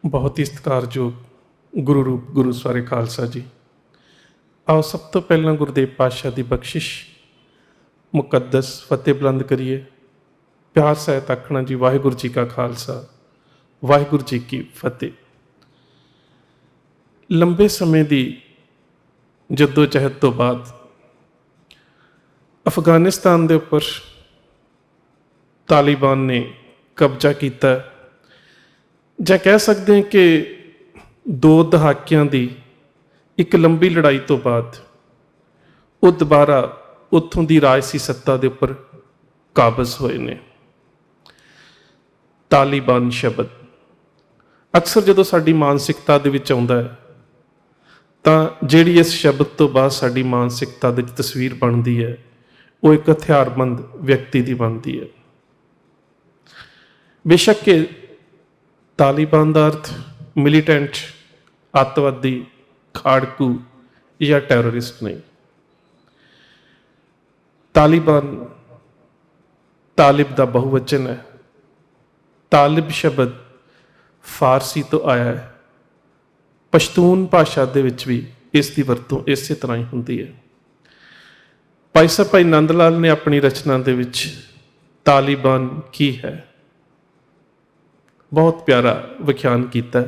बहुत ही ਸਤਿਕਾਰਯੋਗ ਗੁਰੂ ਰੂਪ ਗੁਰੂ ਸਵਾਰੇ ਖਾਲਸਾ ਜੀ। ਆਓ ਸਭ ਤੋਂ ਪਹਿਲਾਂ ਗੁਰਦੇਵ ਪਾਤਸ਼ਾਹ ਦੀ ਬਖਸ਼ਿਸ਼ ਮੁਕੱਦਸ ਫਤਿਹ ਬੁਲੰਦ ਕਰੀਏ। ਪਿਆਰ ਸਹਿਤ ਆਖਣਾ ਜੀ, ਵਾਹਿਗੁਰੂ ਜੀ ਕਾ ਖਾਲਸਾ, ਵਾਹਿਗੁਰੂ ਜੀ ਕੀ ਫਤਿਹ। ਲੰਬੇ ਸਮੇਂ ਦੀ ਜੱਦੋ ਜਹਿਦ ਤੋਂ ਬਾਅਦ ਅਫਗਾਨਿਸਤਾਨ ਦੇ ਉੱਪਰ ਤਾਲਿਬਾਨ ਨੇ ਕਬਜ਼ਾ ਕੀਤਾ, ਜਾਂ ਕਹਿ ਸਕਦੇ ਹਾਂ ਕਿ 2 ਦਹਾਕਿਆਂ ਦੀ ਇੱਕ ਲੰਬੀ ਲੜਾਈ ਤੋਂ ਬਾਅਦ ਉਹ ਦੁਬਾਰਾ ਉੱਥੋਂ ਦੀ ਰਾਜਸੀ ਸੱਤਾ ਦੇ ਉੱਪਰ ਕਾਬਜ਼ ਹੋਏ ਨੇ। ਤਾਲਿਬਾਨ ਸ਼ਬਦ ਅਕਸਰ ਜਦੋਂ ਸਾਡੀ ਮਾਨਸਿਕਤਾ ਦੇ ਵਿੱਚ ਆਉਂਦਾ ਹੈ ਤਾਂ ਜਿਹੜੀ ਇਸ ਸ਼ਬਦ ਤੋਂ ਬਾਅਦ ਸਾਡੀ ਮਾਨਸਿਕਤਾ ਦੇ ਵਿੱਚ ਤਸਵੀਰ ਬਣਦੀ ਹੈ ਉਹ ਇੱਕ ਹਥਿਆਰਬੰਦ ਵਿਅਕਤੀ ਦੀ ਬਣਦੀ ਹੈ। ਬੇਸ਼ੱਕ ਕਿ ਤਾਲਿਬਾਨ ਦਾ ਅਰਥ ਮਿਲੀਟੈਂਟ, ਅੱਤਵਾਦੀ, ਖਾੜਕੂ ਜਾਂ ਟੈਰਰਿਸਟ ਨਹੀਂ। ਤਾਲਿਬਾਨ ਤਾਲਿਬ ਦਾ ਬਹੁਵਚਨ ਹੈ। ਤਾਲਿਬ ਸ਼ਬਦ ਫਾਰਸੀ ਤੋਂ ਆਇਆ ਹੈ। ਪਸ਼ਤੂਨ ਭਾਸ਼ਾ ਦੇ ਵਿੱਚ ਵੀ ਇਸ ਦੀ ਵਰਤੋਂ ਇਸੇ ਤਰ੍ਹਾਂ ਹੀ ਹੁੰਦੀ ਹੈ। ਭਾਈ ਸਾਹਿਬ ਭਾਈ ਨੰਦ ਲਾਲ ਨੇ ਆਪਣੀ ਰਚਨਾ ਦੇ ਵਿੱਚ ਤਾਲਿਬਾਨ ਕੀ ਹੈ ਬਹੁਤ ਪਿਆਰਾ ਵਿਖਿਆਨ ਕੀਤਾ।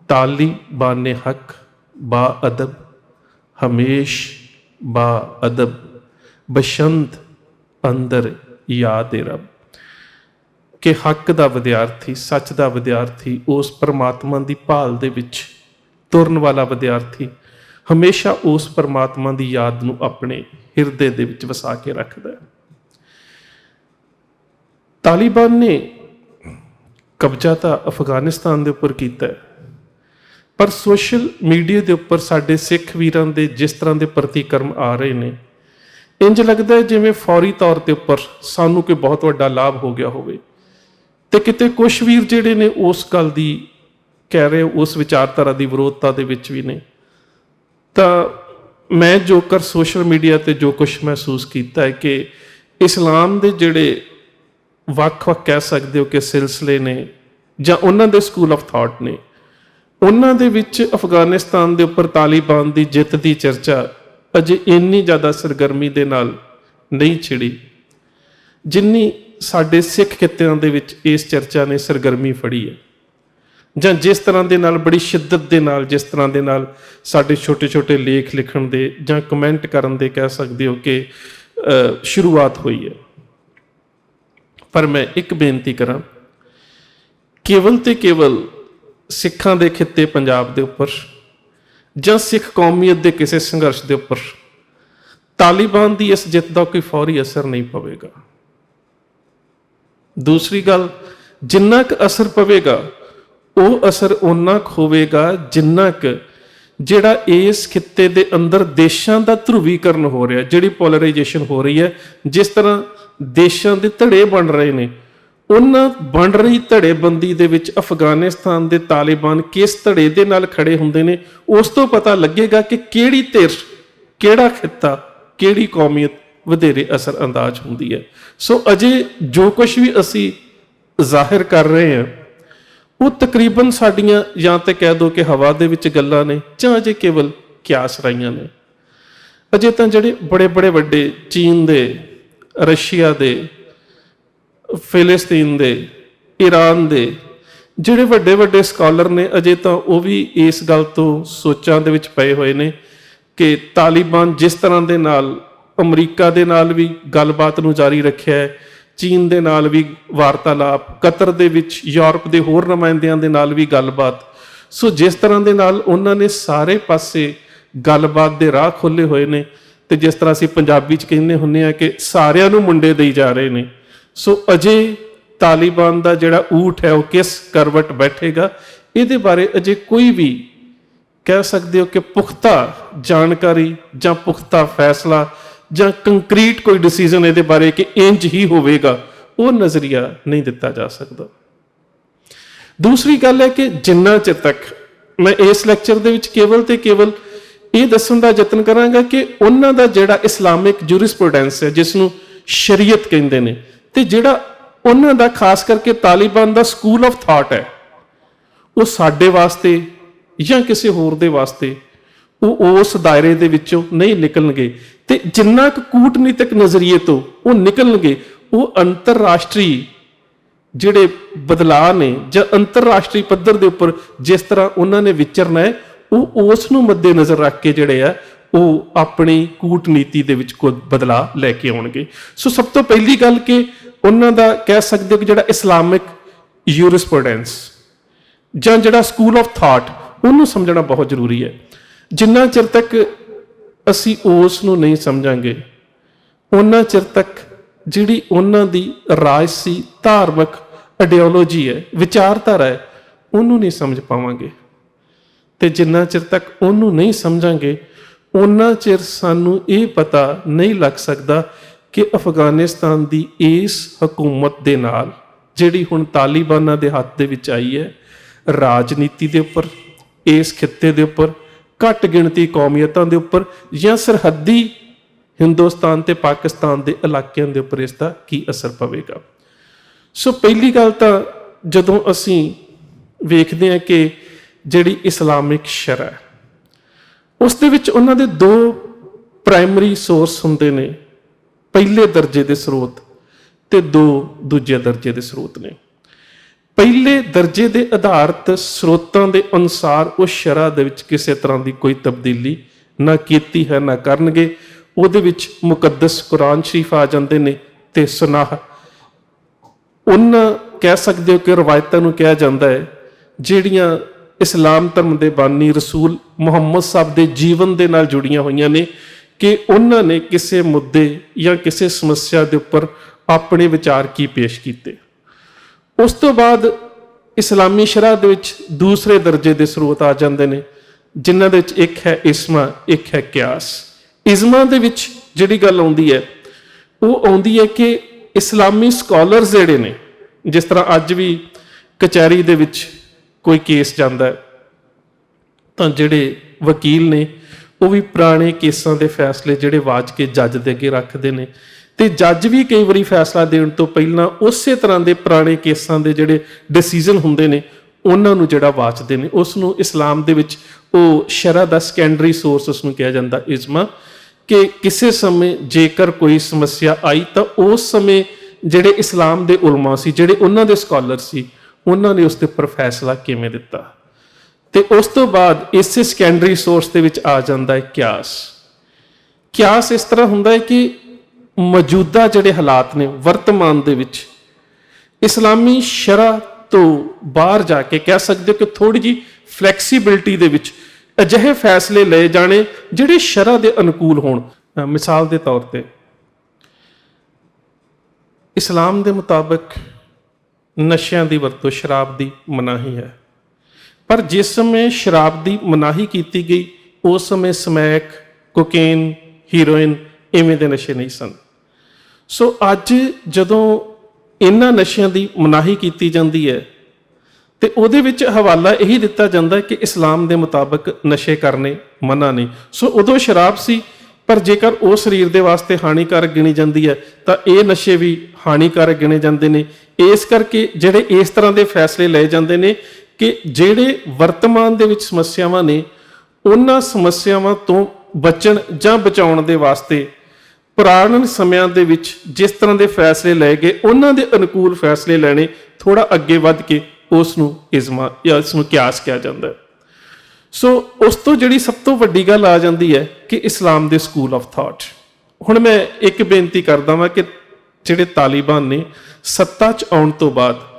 ਤਾਲਿਬਾਨ ਹੱਕ ਬਾ ਅਦਬ ਹਮੇਸ਼ ਬਾ ਅਦਬ ਬਸ਼ੰਤ ਅੰਦਰ ਯਾਦ ਰੱਬ, ਕਿ ਹੱਕ ਦਾ ਵਿਦਿਆਰਥੀ, ਸੱਚ ਦਾ ਵਿਦਿਆਰਥੀ, ਉਸ ਪਰਮਾਤਮਾ ਦੀ ਭਾਲ ਦੇ ਵਿੱਚ ਤੁਰਨ ਵਾਲਾ ਵਿਦਿਆਰਥੀ ਹਮੇਸ਼ਾ ਉਸ ਪਰਮਾਤਮਾ ਦੀ ਯਾਦ ਨੂੰ ਆਪਣੇ ਹਿਰਦੇ ਦੇ ਵਿੱਚ ਵਸਾ ਕੇ ਰੱਖਦਾ ਹੈ। ਤਾਲਿਬਾਨ ਨੇ ਕਬਜ਼ਾ ਤਾਂ ਅਫਗਾਨਿਸਤਾਨ ਦੇ ਉੱਪਰ ਕੀਤਾ ਹੈ, ਪਰ ਸੋਸ਼ਲ ਮੀਡੀਆ ਦੇ ਉੱਪਰ ਸਾਡੇ ਸਿੱਖ ਵੀਰਾਂ ਦੇ ਜਿਸ ਤਰ੍ਹਾਂ ਦੇ ਪ੍ਰਤੀਕਰਮ ਆ ਰਹੇ ਨੇ, ਇੰਜ ਲੱਗਦਾ ਹੈ ਜਿਵੇਂ ਫੌਰੀ ਤੌਰ ਤੇ ਉੱਪਰ ਸਾਨੂੰ ਕੋਈ ਬਹੁਤ ਵੱਡਾ ਲਾਭ ਹੋ ਗਿਆ ਹੋਵੇ, ਤੇ ਕਿਤੇ ਕੁਛ ਵੀਰ ਜਿਹੜੇ ਨੇ ਉਸ ਗੱਲ ਦੀ ਕਹਿ ਰਹੇ, ਉਸ ਵਿਚਾਰਧਾਰਾ ਦੀ ਵਿਰੋਧਤਾ ਦੇ ਵਿੱਚ ਵੀ ਨੇ। ਤਾਂ ਮੈਂ ਜੋ ਕਰ ਸੋਸ਼ਲ ਮੀਡੀਆ ਤੇ ਜੋ ਕੁਛ ਮਹਿਸੂਸ ਕੀਤਾ ਹੈ ਕਿ ਇਸਲਾਮ ਦੇ ਜਿਹੜੇ ਵੱਖ-ਵੱਖ ਕਹਿ ਸਕਦੇ ਹੋ ਕਿ ਸਿਲਸਿਲੇ ਨੇ ਜਾਂ ਉਹਨਾਂ ਦੇ ਸਕੂਲ ਆਫ ਥਾਟ ਨੇ, ਉਹਨਾਂ ਦੇ ਵਿੱਚ ਅਫਗਾਨਿਸਤਾਨ ਦੇ ਉੱਪਰ ਤਾਲਿਬਾਨ ਦੀ ਜਿੱਤ ਦੀ ਚਰਚਾ ਅਜੇ ਇੰਨੀ ਜ਼ਿਆਦਾ ਸਰਗਰਮੀ ਦੇ ਨਾਲ ਨਹੀਂ ਛਿੜੀ ਜਿੰਨੀ ਸਾਡੇ ਸਿੱਖ ਖਿੱਤਿਆਂ ਦੇ ਵਿੱਚ ਇਸ ਚਰਚਾ ਨੇ ਸਰਗਰਮੀ ਫੜੀ ਹੈ, ਜਾਂ ਜਿਸ ਤਰ੍ਹਾਂ ਦੇ ਨਾਲ ਬੜੀ ਸ਼ਿੱਦਤ ਦੇ ਨਾਲ, ਜਿਸ ਤਰ੍ਹਾਂ ਦੇ ਨਾਲ ਸਾਡੇ ਛੋਟੇ-ਛੋਟੇ ਲੇਖ ਲਿਖਣ ਦੇ ਜਾਂ ਕਮੈਂਟ ਕਰਨ ਦੇ ਕਹਿ ਸਕਦੇ ਹੋ ਕਿ ਸ਼ੁਰੂਆਤ ਹੋਈ ਹੈ। ਪਰ ਮੈਂ ਇੱਕ ਬੇਨਤੀ ਕਰਾਂ, ਕੇਵਲ ਤੇ ਕੇਵਲ ਸਿੱਖਾਂ ਦੇ ਖਿੱਤੇ ਪੰਜਾਬ ਦੇ ਉੱਪਰ ਜਾਂ ਸਿੱਖ ਕੌਮੀਅਤ ਦੇ ਕਿਸੇ ਸੰਘਰਸ਼ ਦੇ ਉੱਪਰ ਤਾਲਿਬਾਨ ਦੀ ਇਸ ਜਿੱਤ ਦਾ ਕੋਈ ਫੌਰੀ ਅਸਰ ਨਹੀਂ ਪਵੇਗਾ। ਦੂਸਰੀ ਗੱਲ, ਜਿੰਨਾ ਕੁ ਅਸਰ ਪਵੇਗਾ ਉਹ ਅਸਰ ਓਨਾ ਕੁ ਹੋਵੇਗਾ ਜਿੰਨਾ ਕੁ ਜਿਹੜਾ ਇਸ ਖਿੱਤੇ ਦੇ ਅੰਦਰ ਦੇਸ਼ਾਂ ਦਾ ਧਰੁਵੀਕਰਨ ਹੋ ਰਿਹਾ, ਜਿਹੜੀ ਪੋਲਰਾਈਜੇਸ਼ਨ ਹੋ ਰਹੀ ਹੈ, ਜਿਸ ਤਰ੍ਹਾਂ ਦੇਸ਼ਾਂ ਦੇ ਧੜੇ ਬਣ ਰਹੇ ਨੇ, ਉਹਨਾਂ ਬਣ ਰਹੀ ਧੜੇਬੰਦੀ ਦੇ ਵਿੱਚ ਅਫਗਾਨਿਸਤਾਨ ਦੇ ਤਾਲਿਬਾਨ ਕਿਸ ਧੜੇ ਦੇ ਨਾਲ ਖੜੇ ਹੁੰਦੇ ਨੇ, ਉਸ ਤੋਂ ਪਤਾ ਲੱਗੇਗਾ ਕਿ ਕਿਹੜੀ ਧਿਰ, ਕਿਹੜਾ ਖਿੱਤਾ, ਕਿਹੜੀ ਕੌਮੀਅਤ ਵਧੇਰੇ ਅਸਰ ਅੰਦਾਜ਼ ਹੁੰਦੀ ਹੈ। ਸੋ ਅਜੇ ਜੋ ਕੁਛ ਵੀ ਅਸੀਂ ਜ਼ਾਹਿਰ ਕਰ ਰਹੇ ਹਾਂ ਉਹ ਤਕਰੀਬਨ ਸਾਡੀਆਂ ਜਾਂ ਤਾਂ ਕਹਿ ਦਿਓ ਕਿ ਹਵਾ ਦੇ ਵਿੱਚ ਗੱਲਾਂ ਨੇ, ਜਾਂ ਅਜੇ ਕੇਵਲ ਕਿਆਸ ਰਾਈਆਂ ਨੇ। ਅਜੇ ਤਾਂ ਜਿਹੜੇ ਬੜੇ ਵੱਡੇ ਚੀਨ ਦੇ, ਰਸ਼ੀਆ ਦੇ, ਫਿਲਿਸਤੀਨ ਦੇ, ਈਰਾਨ ਦੇ ਜਿਹੜੇ ਵੱਡੇ ਸਕਾਲਰ ਨੇ, ਅਜੇ ਤਾਂ ਉਹ ਵੀ ਇਸ ਗੱਲ ਤੋਂ ਸੋਚਾਂ ਦੇ ਵਿੱਚ ਪਏ ਹੋਏ ਨੇ ਕਿ ਤਾਲਿਬਾਨ ਜਿਸ ਤਰ੍ਹਾਂ ਦੇ ਨਾਲ ਅਮਰੀਕਾ ਦੇ ਨਾਲ ਵੀ ਗੱਲਬਾਤ ਨੂੰ ਜਾਰੀ ਰੱਖਿਆ ਹੈ, ਚੀਨ ਦੇ ਨਾਲ ਵੀ ਵਾਰਤਾਲਾਪ, ਕਤਰ ਦੇ ਵਿੱਚ ਯੂਰਪ ਦੇ ਹੋਰ ਨੁਮਾਇੰਦਿਆਂ ਦੇ ਨਾਲ ਵੀ ਗੱਲਬਾਤ, ਸੋ ਜਿਸ ਤਰ੍ਹਾਂ ਦੇ ਨਾਲ ਉਹਨਾਂ ਨੇ ਸਾਰੇ ਪਾਸੇ ਗੱਲਬਾਤ ਦੇ ਰਾਹ ਖੋਲ੍ਹੇ ਹੋਏ ਨੇ, ਤੇ ਜਿਸ ਤਰ੍ਹਾਂ ਅਸੀਂ ਪੰਜਾਬੀ 'ਚ ਕਹਿੰਦੇ ਹੁੰਦੇ ਹਾਂ ਕਿ ਸਾਰਿਆਂ ਨੂੰ ਮੁੰਡੇ ਦੇਈ ਜਾ ਰਹੇ ਨੇ। ਸੋ ਅਜੇ ਤਾਲਿਬਾਨ ਦਾ ਜਿਹੜਾ ਊਠ ਹੈ ਉਹ ਕਿਸ ਕਰਵਟ ਬੈਠੇਗਾ, ਇਹਦੇ ਬਾਰੇ ਅਜੇ ਕੋਈ ਵੀ ਕਹਿ ਸਕਦੇ ਹੋ ਕਿ ਪੁਖਤਾ ਜਾਣਕਾਰੀ ਜਾਂ ਪੁਖਤਾ ਫੈਸਲਾ ਜਾਂ ਕੰਕਰੀਟ ਕੋਈ ਡਿਸੀਜ਼ਨ ਇਹਦੇ ਬਾਰੇ ਕਿ ਇੰਜ ਹੀ ਹੋਵੇਗਾ, ਉਹ ਨਜ਼ਰੀਆ ਨਹੀਂ ਦਿੱਤਾ ਜਾ ਸਕਦਾ। ਦੂਸਰੀ ਗੱਲ ਹੈ ਕਿ ਜਿੰਨਾ ਚਿਰ ਤੱਕ ਮੈਂ ਇਸ ਲੈਕਚਰ ਦੇ ਵਿੱਚ ਕੇਵਲ ਤੇ ਕੇਵਲ ਇਹ ਦੱਸਣ ਦਾ ਯਤਨ ਕਰਾਂਗਾ ਕਿ ਉਹਨਾਂ ਦਾ ਜਿਹੜਾ ਇਸਲਾਮਿਕ ਜੂਰਿਸਪ੍ਰੂਡੈਂਸ ਹੈ, ਜਿਸ ਨੂੰ ਸ਼ਰੀਅਤ ਕਹਿੰਦੇ ਨੇ, ਤੇ ਜਿਹੜਾ ਉਹਨਾਂ ਦਾ ਖਾਸ ਕਰਕੇ ਤਾਲਿਬਾਨ ਦਾ ਸਕੂਲ ਆਫ ਥਾਟ ਹੈ, ਉਹ ਸਾਡੇ ਵਾਸਤੇ ਜਾਂ ਕਿਸੇ ਹੋਰ ਦੇ ਵਾਸਤੇ ਉਹ ਉਸ ਦਾਇਰੇ ਦੇ ਵਿੱਚੋਂ ਨਹੀਂ ਨਿਕਲਣਗੇ। ਤੇ ਜਿੰਨਾ ਕੁ ਕੂਟਨੀਤਿਕ ਨਜ਼ਰੀਏ ਤੋਂ ਉਹ ਨਿਕਲਣਗੇ, ਉਹ ਅੰਤਰਰਾਸ਼ਟਰੀ ਜਿਹੜੇ ਬਦਲਾਅ ਨੇ ਜਾਂ ਅੰਤਰਰਾਸ਼ਟਰੀ ਪੱਧਰ ਦੇ ਉੱਪਰ ਜਿਸ ਤਰ੍ਹਾਂ ਉਹਨਾਂ ਨੇ ਵਿਚਰਨਾ ਹੈ, ਉਹ ਉਸ ਨੂੰ ਮੱਦੇ ਨਜ਼ਰ ਰੱਖ ਕੇ ਜਿਹੜੇ ਆ ਉਹ ਆਪਣੀ ਕੂਟਨੀਤੀ ਦੇ ਵਿੱਚ ਕੋਈ ਬਦਲਾਅ ਲੈ ਕੇ ਆਉਣਗੇ। ਸੋ ਸਭ ਤੋਂ ਪਹਿਲੀ ਗੱਲ ਕਿ ਉਹਨਾਂ ਦਾ ਕਹਿ ਸਕਦੇ ਹੋ ਕਿ ਜਿਹੜਾ ਇਸਲਾਮਿਕ ਯੂਰਿਸਪ੍ਰੂਡੈਂਸ ਜਾਂ ਜਿਹੜਾ ਸਕੂਲ ਆਫ ਥਾਟ, ਉਹਨੂੰ ਸਮਝਣਾ ਬਹੁਤ ਜ਼ਰੂਰੀ ਹੈ। ਜਿੰਨਾ ਚਿਰ ਤੱਕ ਅਸੀਂ ਉਸ ਨੂੰ ਨਹੀਂ ਸਮਝਾਂਗੇ, ਉਹਨਾਂ ਚਿਰ ਤੱਕ ਜਿਹੜੀ ਉਹਨਾਂ ਦੀ ਰਾਜਸੀ ਧਾਰਮਿਕ ਆਈਡੀਓਲੋਜੀ ਹੈ, ਵਿਚਾਰਧਾਰਾ ਹੈ, ਉਹਨੂੰ ਨਹੀਂ ਸਮਝ ਪਾਵਾਂਗੇ। ਤੇ ਜਿੰਨਾ ਚਿਰ ਤੱਕ ਉਹਨੂੰ ਨਹੀਂ ਸਮਝਾਂਗੇ, ਉਹਨਾਂ ਚਿਰ ਸਾਨੂੰ ਇਹ ਪਤਾ ਨਹੀਂ ਲੱਗ ਸਕਦਾ ਕਿ ਅਫਗਾਨਿਸਤਾਨ ਦੀ ਇਸ ਹਕੂਮਤ ਦੇ ਨਾਲ ਜਿਹੜੀ ਹੁਣ ਤਾਲਿਬਾਨਾਂ ਦੇ ਹੱਥ ਦੇ ਵਿੱਚ ਆਈ ਹੈ, ਰਾਜਨੀਤੀ ਦੇ ਉੱਪਰ, ਇਸ ਖਿੱਤੇ ਦੇ ਉੱਪਰ, ਘੱਟ ਗਿਣਤੀ ਕੌਮੀਅਤਾਂ ਦੇ ਉੱਪਰ ਜਾਂ ਸਰਹੱਦੀ ਹਿੰਦੁਸਤਾਨ ਤੇ ਪਾਕਿਸਤਾਨ ਦੇ ਇਲਾਕਿਆਂ ਦੇ ਉੱਪਰ ਇਸ ਦਾ ਕੀ ਅਸਰ ਪਵੇਗਾ। ਸੋ ਪਹਿਲੀ ਗੱਲ ਤਾਂ ਜਦੋਂ ਅਸੀਂ ਵੇਖਦੇ ਹਾਂ ਕਿ ਜਿਹੜੀ ਇਸਲਾਮਿਕ ਸ਼ਰਅ, ਉਸ ਦੇ ਵਿੱਚ ਉਹਨਾਂ ਦੇ ਦੋ ਪ੍ਰਾਇਮਰੀ ਸੋਰਸ ਹੁੰਦੇ ਨੇ, ਪਹਿਲੇ ਦਰਜੇ ਦੇ ਸਰੋਤ ਤੇ ਦੋ ਦੂਜੇ ਦਰਜੇ ਦੇ ਸਰੋਤ ਨੇ। ਪਹਿਲੇ ਦਰਜੇ ਦੇ ਆਧਾਰਿਤ ਸਰੋਤਾਂ ਦੇ ਅਨੁਸਾਰ ਉਸ ਸ਼ਰਅ ਦੇ ਵਿੱਚ ਕਿਸੇ ਤਰ੍ਹਾਂ ਦੀ ਕੋਈ ਤਬਦੀਲੀ ਨਾ ਕੀਤੀ ਹੈ, ਨਾ ਕਰਨਗੇ। ਉਹਦੇ ਵਿੱਚ ਮੁਕੱਦਸ ਕੁਰਾਨ ਸ਼ਰੀਫ ਆ ਜਾਂਦੇ ਨੇ ਤੇ ਸੁਨਾਹ, ਉਹਨਾਂ ਕਹਿ ਸਕਦੇ ਹੋ ਕਿ ਰਵਾਇਤਾਂ ਨੂੰ ਕਿਹਾ ਜਾਂਦਾ ਹੈ ਜਿਹੜੀਆਂ ਇਸਲਾਮ ਧਰਮ ਦੇ ਬਾਨੀ ਰਸੂਲ ਮੁਹੰਮਦ ਸਾਹਿਬ ਦੇ ਜੀਵਨ ਦੇ ਨਾਲ ਜੁੜੀਆਂ ਹੋਈਆਂ ਨੇ, ਕਿ ਉਹਨਾਂ ਨੇ ਕਿਸੇ ਮੁੱਦੇ ਜਾਂ ਕਿਸੇ ਸਮੱਸਿਆ ਦੇ ਉੱਪਰ ਆਪਣੇ ਵਿਚਾਰ ਕੀ ਪੇਸ਼ ਕੀਤੇ। ਉਸ ਤੋਂ ਬਾਅਦ ਇਸਲਾਮੀ ਸ਼ਰਅ ਦੇ ਵਿੱਚ ਦੂਸਰੇ ਦਰਜੇ ਦੇ ਸਰੋਤ ਆ ਜਾਂਦੇ ਨੇ, ਜਿਨ੍ਹਾਂ ਦੇ ਵਿੱਚ ਇੱਕ ਹੈ ਇਸਮਾ, ਇੱਕ ਹੈ ਕਿਆਸ। ਇਜ਼ਮਾ ਦੇ ਵਿੱਚ ਜਿਹੜੀ ਗੱਲ ਆਉਂਦੀ ਹੈ, ਉਹ ਆਉਂਦੀ ਹੈ ਕਿ ਇਸਲਾਮੀ ਸਕਾਲਰਸ ਜਿਹੜੇ ਨੇ, ਜਿਸ ਤਰ੍ਹਾਂ ਅੱਜ ਵੀ ਕਚਹਿਰੀ ਦੇ ਵਿੱਚ ਕੋਈ ਕੇਸ ਜਾਂਦਾ ਹੈ ਤਾਂ ਜਿਹੜੇ ਵਕੀਲ ਨੇ ਉਹ ਵੀ ਪੁਰਾਣੇ ਕੇਸਾਂ ਦੇ ਫੈਸਲੇ ਜਿਹੜੇ ਵਾਚ ਕੇ ਜੱਜ ਦੇ ਅੱਗੇ ਰੱਖਦੇ ਨੇ, ਤੇ ਜੱਜ ਵੀ ਕਈ ਵਾਰੀ ਫੈਸਲਾ ਦੇਣ ਤੋਂ ਪਹਿਲਾਂ ਉਸੇ ਤਰ੍ਹਾਂ ਦੇ ਪੁਰਾਣੇ ਕੇਸਾਂ ਦੇ ਜਿਹੜੇ ਡਿਸੀਜਨ ਹੁੰਦੇ ਨੇ ਉਹਨਾਂ ਨੂੰ ਜਿਹੜਾ ਵਾਚਦੇ ਨੇ। ਉਸ ਨੂੰ ਇਸਲਾਮ ਦੇ ਵਿੱਚ ਉਹ ਸ਼ਰਅ ਦਾ ਸੈਕੰਡਰੀ ਸੋਰਸ ਉਸ ਨੂੰ ਕਿਹਾ ਜਾਂਦਾ ਇਜ਼ਮਾ, ਕਿ ਕਿਸੇ ਸਮੇਂ ਜੇਕਰ ਕੋਈ ਸਮੱਸਿਆ ਆਈ ਤਾਂ ਉਸ ਸਮੇਂ ਜਿਹੜੇ ਇਸਲਾਮ ਦੇ ਉਲਮਾ ਸੀ, ਜਿਹੜੇ ਉਹਨਾਂ ਦੇ ਸਕਾਲਰ ਸੀ, ਉਹਨਾਂ ਨੇ ਉਸ ਦੇ ਉੱਪਰ ਫੈਸਲਾ ਕਿਵੇਂ ਦਿੱਤਾ। ਤੇ ਉਸ ਤੋਂ ਬਾਅਦ ਇਸੇ ਸੈਕੰਡਰੀ ਸੋਰਸ ਦੇ ਵਿੱਚ ਆ ਜਾਂਦਾ ਹੈ ਕਿਆਸ। ਕਿਆਸ ਇਸ ਤਰ੍ਹਾਂ ਹੁੰਦਾ ਹੈ ਕਿ ਮੌਜੂਦਾ ਜਿਹੜੇ ਹਾਲਾਤ ਨੇ ਵਰਤਮਾਨ ਦੇ ਵਿੱਚ ਇਸਲਾਮੀ ਸ਼ਰਅ ਤੋਂ ਬਾਹਰ ਜਾ ਕੇ ਕਹਿ ਸਕਦੇ ਹੋ ਕਿ ਥੋੜੀ ਜਿਹੀ ਫਲੈਕਸੀਬਿਲਿਟੀ ਦੇ ਵਿੱਚ ਅਜਿਹੇ ਫੈਸਲੇ ਲਏ ਜਾਣੇ ਜਿਹੜੇ ਸ਼ਰਅ ਦੇ ਅਨੁਕੂਲ ਹੋਣ। ਮਿਸਾਲ ਦੇ ਤੌਰ ਤੇ ਇਸਲਾਮ ਦੇ ਮੁਤਾਬਕ ਨਸ਼ਿਆਂ ਦੀ ਵਰਤੋਂ, ਸ਼ਰਾਬ ਦੀ ਮਨਾਹੀ ਹੈ, ਪਰ ਜਿਸ ਸਮੇਂ ਸ਼ਰਾਬ ਦੀ ਮਨਾਹੀ ਕੀਤੀ ਗਈ ਉਸ ਸਮੇਂ ਸਮੈਕ, ਕੋਕੇਨ, ਹੀਰੋਇਨ ਇਵੇਂ ਦੇ ਨਸ਼ੇ ਨਹੀਂ ਸਨ। ਸੋ ਅੱਜ ਜਦੋਂ ਇਹਨਾਂ ਨਸ਼ਿਆਂ ਦੀ ਮਨਾਹੀ ਕੀਤੀ ਜਾਂਦੀ ਹੈ ਤੇ ਉਹਦੇ ਵਿੱਚ ਹਵਾਲਾ ਇਹੀ ਦਿੱਤਾ ਜਾਂਦਾ ਹੈ ਕਿ ਇਸਲਾਮ ਦੇ ਮੁਤਾਬਕ ਨਸ਼ੇ ਕਰਨੇ ਮਨਾ ਨੇ। ਸੋ ਉਦੋਂ ਸ਼ਰਾਬ ਸੀ, ਪਰ ਜੇਕਰ ਉਹ ਸਰੀਰ ਦੇ ਵਾਸਤੇ ਹਾਨੀਕਾਰਕ ਗਿਣੀ ਜਾਂਦੀ ਹੈ ਤਾਂ ਇਹ ਨਸ਼ੇ ਵੀ ਹਾਨੀਕਾਰਕ ਗਿਣੇ ਜਾਂਦੇ ਨੇ। ਇਸ ਕਰਕੇ ਜਿਹੜੇ ਇਸ ਤਰ੍ਹਾਂ ਦੇ ਫੈਸਲੇ ਲਏ ਜਾਂਦੇ ਨੇ ਕਿ ਜਿਹੜੇ ਵਰਤਮਾਨ ਦੇ ਵਿੱਚ ਸਮੱਸਿਆਵਾਂ ਨੇ, ਉਹਨਾਂ ਸਮੱਸਿਆਵਾਂ ਤੋਂ ਬਚਣ ਜਾਂ ਬਚਾਉਣ ਦੇ ਵਾਸਤੇ ਪੁਰਾਣੇ ਸਮਿਆਂ ਦੇ ਵਿੱਚ ਜਿਸ ਤਰ੍ਹਾਂ ਦੇ ਫੈਸਲੇ ਲਏ ਗਏ, ਉਹਨਾਂ ਦੇ ਅਨੁਕੂਲ ਫੈਸਲੇ ਲੈਣੇ, ਥੋੜਾ ਅੱਗੇ ਵੱਧ ਕੇ ਉਸ ਨੂੰ ਇਜ਼ਮਾ ਜਾਂ ਇਸ ਨੂੰ ਕਿਆਸ ਕਿਹਾ ਜਾਂਦਾ ਹੈ। ਸੋ ਉਸ ਤੋਂ ਜਿਹੜੀ ਸਭ ਤੋਂ ਵੱਡੀ ਗੱਲ ਆ ਜਾਂਦੀ ਹੈ ਕਿ ਇਸਲਾਮ ਦੇ ਸਕੂਲ ਆਫ ਥਾਟ। ਹੁਣ ਮੈਂ ਇੱਕ ਬੇਨਤੀ ਕਰਦਾ ਵਾਂ ਕਿ ਜਿਹੜੇ ਤਾਲਿਬਾਨ ਨੇ ਸੱਤਾ 'ਚ ਆਉਣ ਤੋਂ ਬਾਅਦ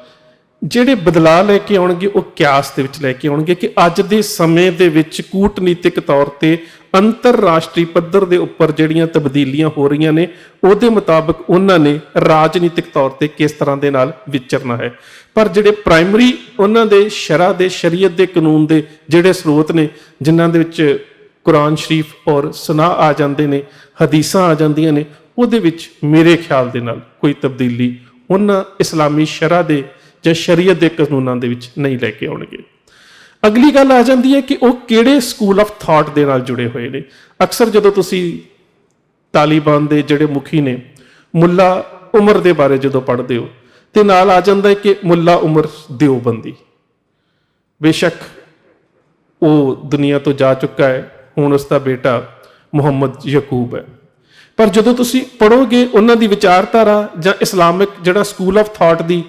ਜਿਹੜੇ ਬਦਲਾਅ ਲੈ ਕੇ ਆਉਣਗੇ ਉਹ ਕਿਆਸ ਦੇ ਵਿੱਚ ਲੈ ਕੇ ਆਉਣਗੇ ਕਿ ਅੱਜ ਦੇ ਸਮੇਂ ਦੇ ਵਿੱਚ ਕੂਟਨੀਤਿਕ ਤੌਰ ਤੇ ਅੰਤਰਰਾਸ਼ਟਰੀ ਪੱਧਰ ਦੇ ਉੱਪਰ ਜਿਹੜੀਆਂ ਤਬਦੀਲੀਆਂ ਹੋ ਰਹੀਆਂ ਨੇ ਉਹਦੇ ਮੁਤਾਬਕ ਉਹਨਾਂ ਨੇ ਰਾਜਨੀਤਿਕ ਤੌਰ ਤੇ ਕਿਸ ਤਰ੍ਹਾਂ ਦੇ ਨਾਲ ਵਿਚਰਨਾ ਹੈ। ਪਰ ਜਿਹੜੇ ਪ੍ਰਾਇਮਰੀ ਉਹਨਾਂ ਦੇ ਸ਼ਰਅ ਦੇ, ਸ਼ਰੀਅਤ ਦੇ ਕਾਨੂੰਨ ਦੇ ਜਿਹੜੇ ਸਰੋਤ ਨੇ, ਜਿਨ੍ਹਾਂ ਦੇ ਵਿੱਚ ਕੁਰਾਨ ਸ਼ਰੀਫ ਔਰ ਸੁਨਾਹ ਆ ਜਾਂਦੇ ਨੇ, ਹਦੀਸਾਂ ਆ ਜਾਂਦੀਆਂ ਨੇ, ਉਹਦੇ ਵਿੱਚ ਮੇਰੇ ਖਿਆਲ ਦੇ ਨਾਲ ਕੋਈ ਤਬਦੀਲੀ ਉਹਨਾਂ ਇਸਲਾਮੀ ਸ਼ਰਅ ਦੇ ਜਾਂ ਸ਼ਰੀਅਤ ਦੇ ਕਾਨੂੰਨਾਂ ਦੇ ਵਿੱਚ ਨਹੀਂ ਲੈ ਕੇ ਆਉਣਗੇ। ਅਗਲੀ ਗੱਲ ਆ ਜਾਂਦੀ ਹੈ ਕਿ ਉਹ ਕਿਹੜੇ ਸਕੂਲ ਆਫ ਥਾਟ ਦੇ ਨਾਲ ਜੁੜੇ ਹੋਏ ਨੇ। ਅਕਸਰ ਜਦੋਂ ਤੁਸੀਂ ਤਾਲਿਬਾਨ ਦੇ ਜਿਹੜੇ ਮੁਖੀ ਨੇ ਮੁੱਲਾ ਉਮਰ ਦੇ ਬਾਰੇ ਜਦੋਂ ਪੜ੍ਹਦੇ ਹੋ ਤੇ ਨਾਲ ਆ ਜਾਂਦਾ ਹੈ ਕਿ ਮੁੱਲਾ ਉਮਰ ਦਿਓਬੰਦੀ। ਬੇਸ਼ੱਕ ਉਹ ਦੁਨੀਆ ਤੋਂ ਜਾ ਚੁੱਕਾ ਹੈ, ਹੁਣ ਉਸ ਦਾ ਬੇਟਾ ਮੁਹੰਮਦ ਯਕੂਬ ਹੈ। ਪਰ ਜਦੋਂ ਤੁਸੀਂ ਪੜ੍ਹੋਗੇ ਉਹਨਾਂ ਦੀ ਵਿਚਾਰਧਾਰਾ ਜਾਂ ਇਸਲਾਮਿਕ ਜਿਹੜਾ ਸਕੂਲ ਆਫ ਥਾਟ ਦੀ,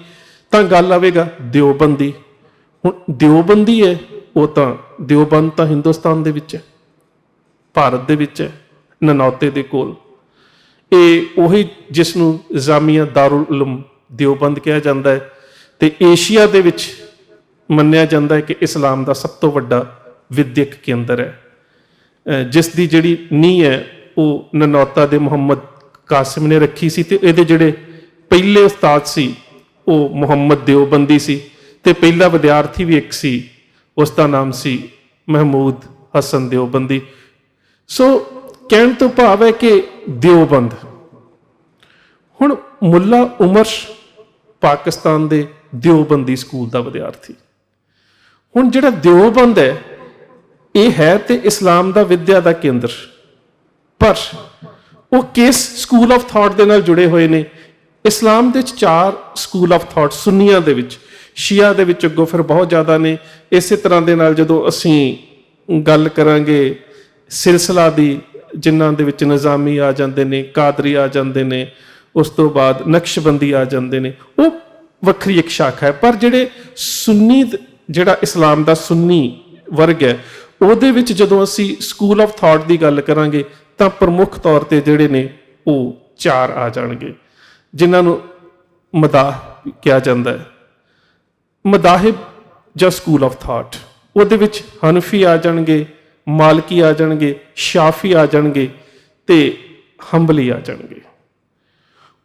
ਤਾਂ ਗੱਲ ਆਵੇਗਾ ਦਿਓਬੰਦੀ। ਹੁਣ ਦਿਓਬੰਦੀ ਹੈ, ਉਹ ਤਾਂ ਦਿਓਬੰਦ ਤਾਂ ਹਿੰਦੁਸਤਾਨ ਦੇ ਵਿੱਚ ਹੈ, ਭਾਰਤ ਦੇ ਵਿੱਚ ਹੈ, ਨਨੌਤੇ ਦੇ ਕੋਲ। ਇਹ ਉਹੀ ਜਿਸ ਨੂੰ ਜਾਮੀਆ ਦਾਰੁਲ ਉਲੂਮ ਦਿਓਬੰਦ ਕਿਹਾ ਜਾਂਦਾ ਹੈ, ਤੇ ਏਸ਼ੀਆ ਦੇ ਵਿੱਚ ਮੰਨਿਆ ਜਾਂਦਾ ਹੈ ਕਿ ਇਸਲਾਮ ਦਾ ਸਭ ਤੋਂ ਵੱਡਾ ਵਿਦਿਅਕ ਕੇਂਦਰ ਹੈ, ਜਿਸ ਦੀ ਜਿਹੜੀ ਨੀਂਹ ਹੈ ਉਹ ਨਨੌਤਾ ਦੇ ਮੁਹੰਮਦ ਕਾਸਿਮ ਨੇ ਰੱਖੀ ਸੀ। ਤੇ ਇਹਦੇ ਜਿਹੜੇ ਪਹਿਲੇ ਉਸਤਾਦ ਸੀ ਉਹ ਮੁਹੰਮਦ ਦਿਓਬੰਦੀ ਸੀ, ਤੇ ਪਹਿਲਾ ਵਿਦਿਆਰਥੀ ਵੀ ਇੱਕ ਸੀ, ਉਸ ਦਾ ਨਾਮ ਸੀ ਮਹਿਮੂਦ ਹਸਨ ਦਿਓਬੰਦੀ। ਸੋ ਕਹਿਣ ਤੋਂ ਭਾਵ ਹੈ ਕਿ ਦਿਓਬੰਦ। ਹੁਣ ਮੁੱਲਾ ਉਮਰ ਪਾਕਿਸਤਾਨ ਦੇ ਦਿਓਬੰਦੀ ਸਕੂਲ ਦਾ ਵਿਦਿਆਰਥੀ। ਹੁਣ ਜਿਹੜਾ ਦਿਓਬੰਦ ਹੈ, ਇਹ ਹੈ ਤੇ ਇਸਲਾਮ ਦਾ ਵਿਦਿਆ ਦਾ ਕੇਂਦਰ, ਪਰ ਉਹ ਕਿਸ ਸਕੂਲ ਆਫ ਥਾਟ ਦੇ ਨਾਲ ਜੁੜੇ ਹੋਏ ਨੇ? ਇਸਲਾਮ ਦੇ ਵਿੱਚ 4 ਸਕੂਲ ਆਫ ਥਾਟ, ਸੁੰਨੀਆਂ ਦੇ ਵਿੱਚ, ਸ਼ੀਆ ਦੇ ਵਿੱਚ ਅੱਗੋਂ ਫਿਰ ਬਹੁਤ ਜ਼ਿਆਦਾ ਨੇ। ਇਸੇ ਤਰ੍ਹਾਂ ਦੇ ਨਾਲ ਜਦੋਂ ਅਸੀਂ ਗੱਲ ਕਰਾਂਗੇ ਸਿਲਸਿਲਾ ਦੀ, ਜਿਨ੍ਹਾਂ ਦੇ ਵਿੱਚ ਨਿਜ਼ਾਮੀ ਆ ਜਾਂਦੇ ਨੇ, ਕਾਦਰੀ ਆ ਜਾਂਦੇ ਨੇ, ਉਸ ਤੋਂ ਬਾਅਦ ਨਕਸ਼ਬੰਦੀ ਆ ਜਾਂਦੇ ਨੇ, ਉਹ ਵੱਖਰੀ ਇੱਕ ਸ਼ਾਖਾ ਹੈ। ਪਰ ਜਿਹੜੇ ਸੁੰਨੀ, ਜਿਹੜਾ ਇਸਲਾਮ ਦਾ ਸੁੰਨੀ ਵਰਗ ਹੈ, ਉਹਦੇ ਵਿੱਚ ਜਦੋਂ ਅਸੀਂ ਸਕੂਲ ਆਫ ਥਾਟ ਦੀ ਗੱਲ ਕਰਾਂਗੇ ਤਾਂ ਪ੍ਰਮੁੱਖ ਤੌਰ ਤੇ ਜਿਹੜੇ ਨੇ ਉਹ 4 ਆ ਜਾਣਗੇ, ਜਿਨ੍ਹਾਂ ਨੂੰ ਮਦਾਹ ਕਿਹਾ ਜਾਂਦਾ ਹੈ। ਮਦਾਹਿਬ ਜਾਂ ਸਕੂਲ ਆਫ ਥਾਟ, ਉਹਦੇ ਵਿੱਚ ਹਨਫੀ ਆ ਜਾਣਗੇ, ਮਾਲਕੀ ਆ ਜਾਣਗੇ, ਸ਼ਾਫੀ ਆ ਜਾਣਗੇ ਤੇ ਹੰਬਲੀ ਆ ਜਾਣਗੇ।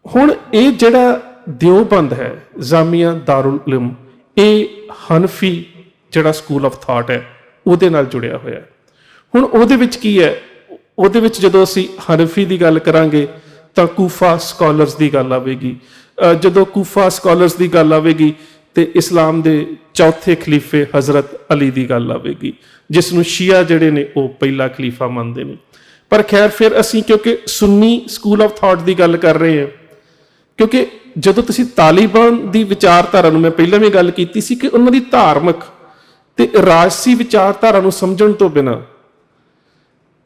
ਹੁਣ ਇਹ ਜਿਹੜਾ ਦਿਓਬੰਦ ਹੈ, ਜਾਮੀਆ ਦਾਰੁਲ ਉਲੂਮ, ਇਹ ਹਨਫੀ ਜਿਹੜਾ ਸਕੂਲ ਆਫ ਥਾਟ ਹੈ ਉਹਦੇ ਨਾਲ ਜੁੜਿਆ ਹੋਇਆ। ਹੁਣ ਉਹਦੇ ਵਿੱਚ ਕੀ ਹੈ? ਉਹਦੇ ਵਿੱਚ ਜਦੋਂ ਅਸੀਂ ਹਨਫੀ ਦੀ ਗੱਲ ਕਰਾਂਗੇ ਤਾਂ ਕੂਫਾ ਸਕਾਲਰਸ ਦੀ ਗੱਲ ਆਵੇਗੀ। ਜਦੋਂ ਕੂਫਾ ਸਕਾਲਰਸ ਦੀ ਗੱਲ ਆਵੇਗੀ ਤੇ ਇਸਲਾਮ ਦੇ ਚੌਥੇ ਖਲੀਫੇ ਹਜ਼ਰਤ ਅਲੀ ਦੀ ਗੱਲ ਆਵੇਗੀ, ਜਿਸ ਨੂੰ ਸ਼ੀਆ ਜਿਹੜੇ ਨੇ ਉਹ ਪਹਿਲਾ ਖਲੀਫਾ ਮੰਨਦੇ ਨੇ। ਪਰ ਖੈਰ, ਫਿਰ ਅਸੀਂ ਕਿਉਂਕਿ ਸੁੰਨੀ ਸਕੂਲ ਆਫ ਥਾਟ ਦੀ ਗੱਲ ਕਰ ਰਹੇ ਹਾਂ, ਕਿਉਂਕਿ ਜਦੋਂ ਤੁਸੀਂ ਤਾਲਿਬਾਨ ਦੀ ਵਿਚਾਰਧਾਰਾ ਨੂੰ, ਮੈਂ ਪਹਿਲਾਂ ਵੀ ਗੱਲ ਕੀਤੀ ਸੀ ਕਿ ਉਹਨਾਂ ਦੀ ਧਾਰਮਿਕ ਤੇ ਰਾਜਸੀ ਵਿਚਾਰਧਾਰਾ ਨੂੰ ਸਮਝਣ ਤੋਂ ਬਿਨਾਂ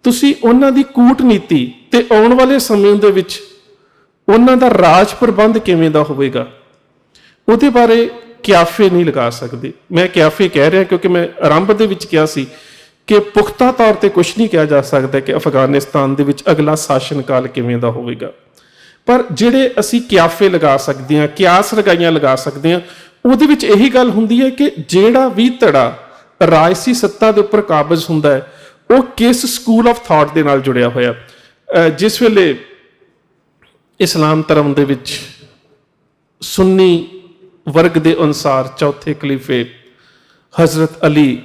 ਤੁਸੀਂ ਉਹਨਾਂ ਦੀ ਕੂਟਨੀਤੀ ਤੇ ਆਉਣ ਵਾਲੇ ਸਮੇਂ ਦੇ ਵਿੱਚ ਉਹਨਾਂ ਦਾ ਰਾਜ ਪ੍ਰਬੰਧ ਕਿਵੇਂ ਦਾ ਹੋਵੇਗਾ, ਉਹਦੇ ਬਾਰੇ ਕਿਆਫੇ ਨਹੀਂ ਲਗਾ ਸਕਦੇ। ਮੈਂ ਕਿਆਫੇ ਕਹਿ ਰਿਹਾ ਕਿਉਂਕਿ ਮੈਂ ਆਰੰਭ ਦੇ ਵਿੱਚ ਕਿਹਾ ਸੀ ਕਿ ਪੁਖਤਾ ਤੌਰ ਤੇ ਕੁਝ ਨਹੀਂ ਕਿਹਾ ਜਾ ਸਕਦਾ ਕਿ ਅਫਗਾਨਿਸਤਾਨ ਦੇ ਵਿੱਚ ਅਗਲਾ ਸ਼ਾਸਨ ਕਾਲ ਕਿਵੇਂ ਦਾ ਹੋਵੇਗਾ। ਪਰ ਜਿਹੜੇ ਅਸੀਂ ਕਿਆਫੇ ਲਗਾ ਸਕਦੇ ਹਾਂ, ਕਿਆਸ ਲਗਾਈਆਂ ਲਗਾ ਸਕਦੇ ਹਾਂ, ਉਹਦੇ ਵਿੱਚ ਇਹੀ ਗੱਲ ਹੁੰਦੀ ਹੈ ਕਿ ਜਿਹੜਾ ਵੀ ਧੜਾ ਰਾਜਸੀ ਸੱਤਾ ਦੇ ਉੱਪਰ ਕਾਬਜ਼ ਹੁੰਦਾ ਹੈ, ਉਹ ਕਿਸ ਸਕੂਲ ਆਫ ਥਾਟ ਦੇ ਨਾਲ ਜੁੜਿਆ ਹੋਇਆ। ਜਿਸ ਵੇਲੇ ਇਸਲਾਮ ਧਰਮ ਦੇ ਵਿੱਚ ਸੁੰਨੀ ਵਰਗ ਦੇ ਅਨੁਸਾਰ ਚੌਥੇ ਖਲੀਫੇ ਹਜ਼ਰਤ ਅਲੀ,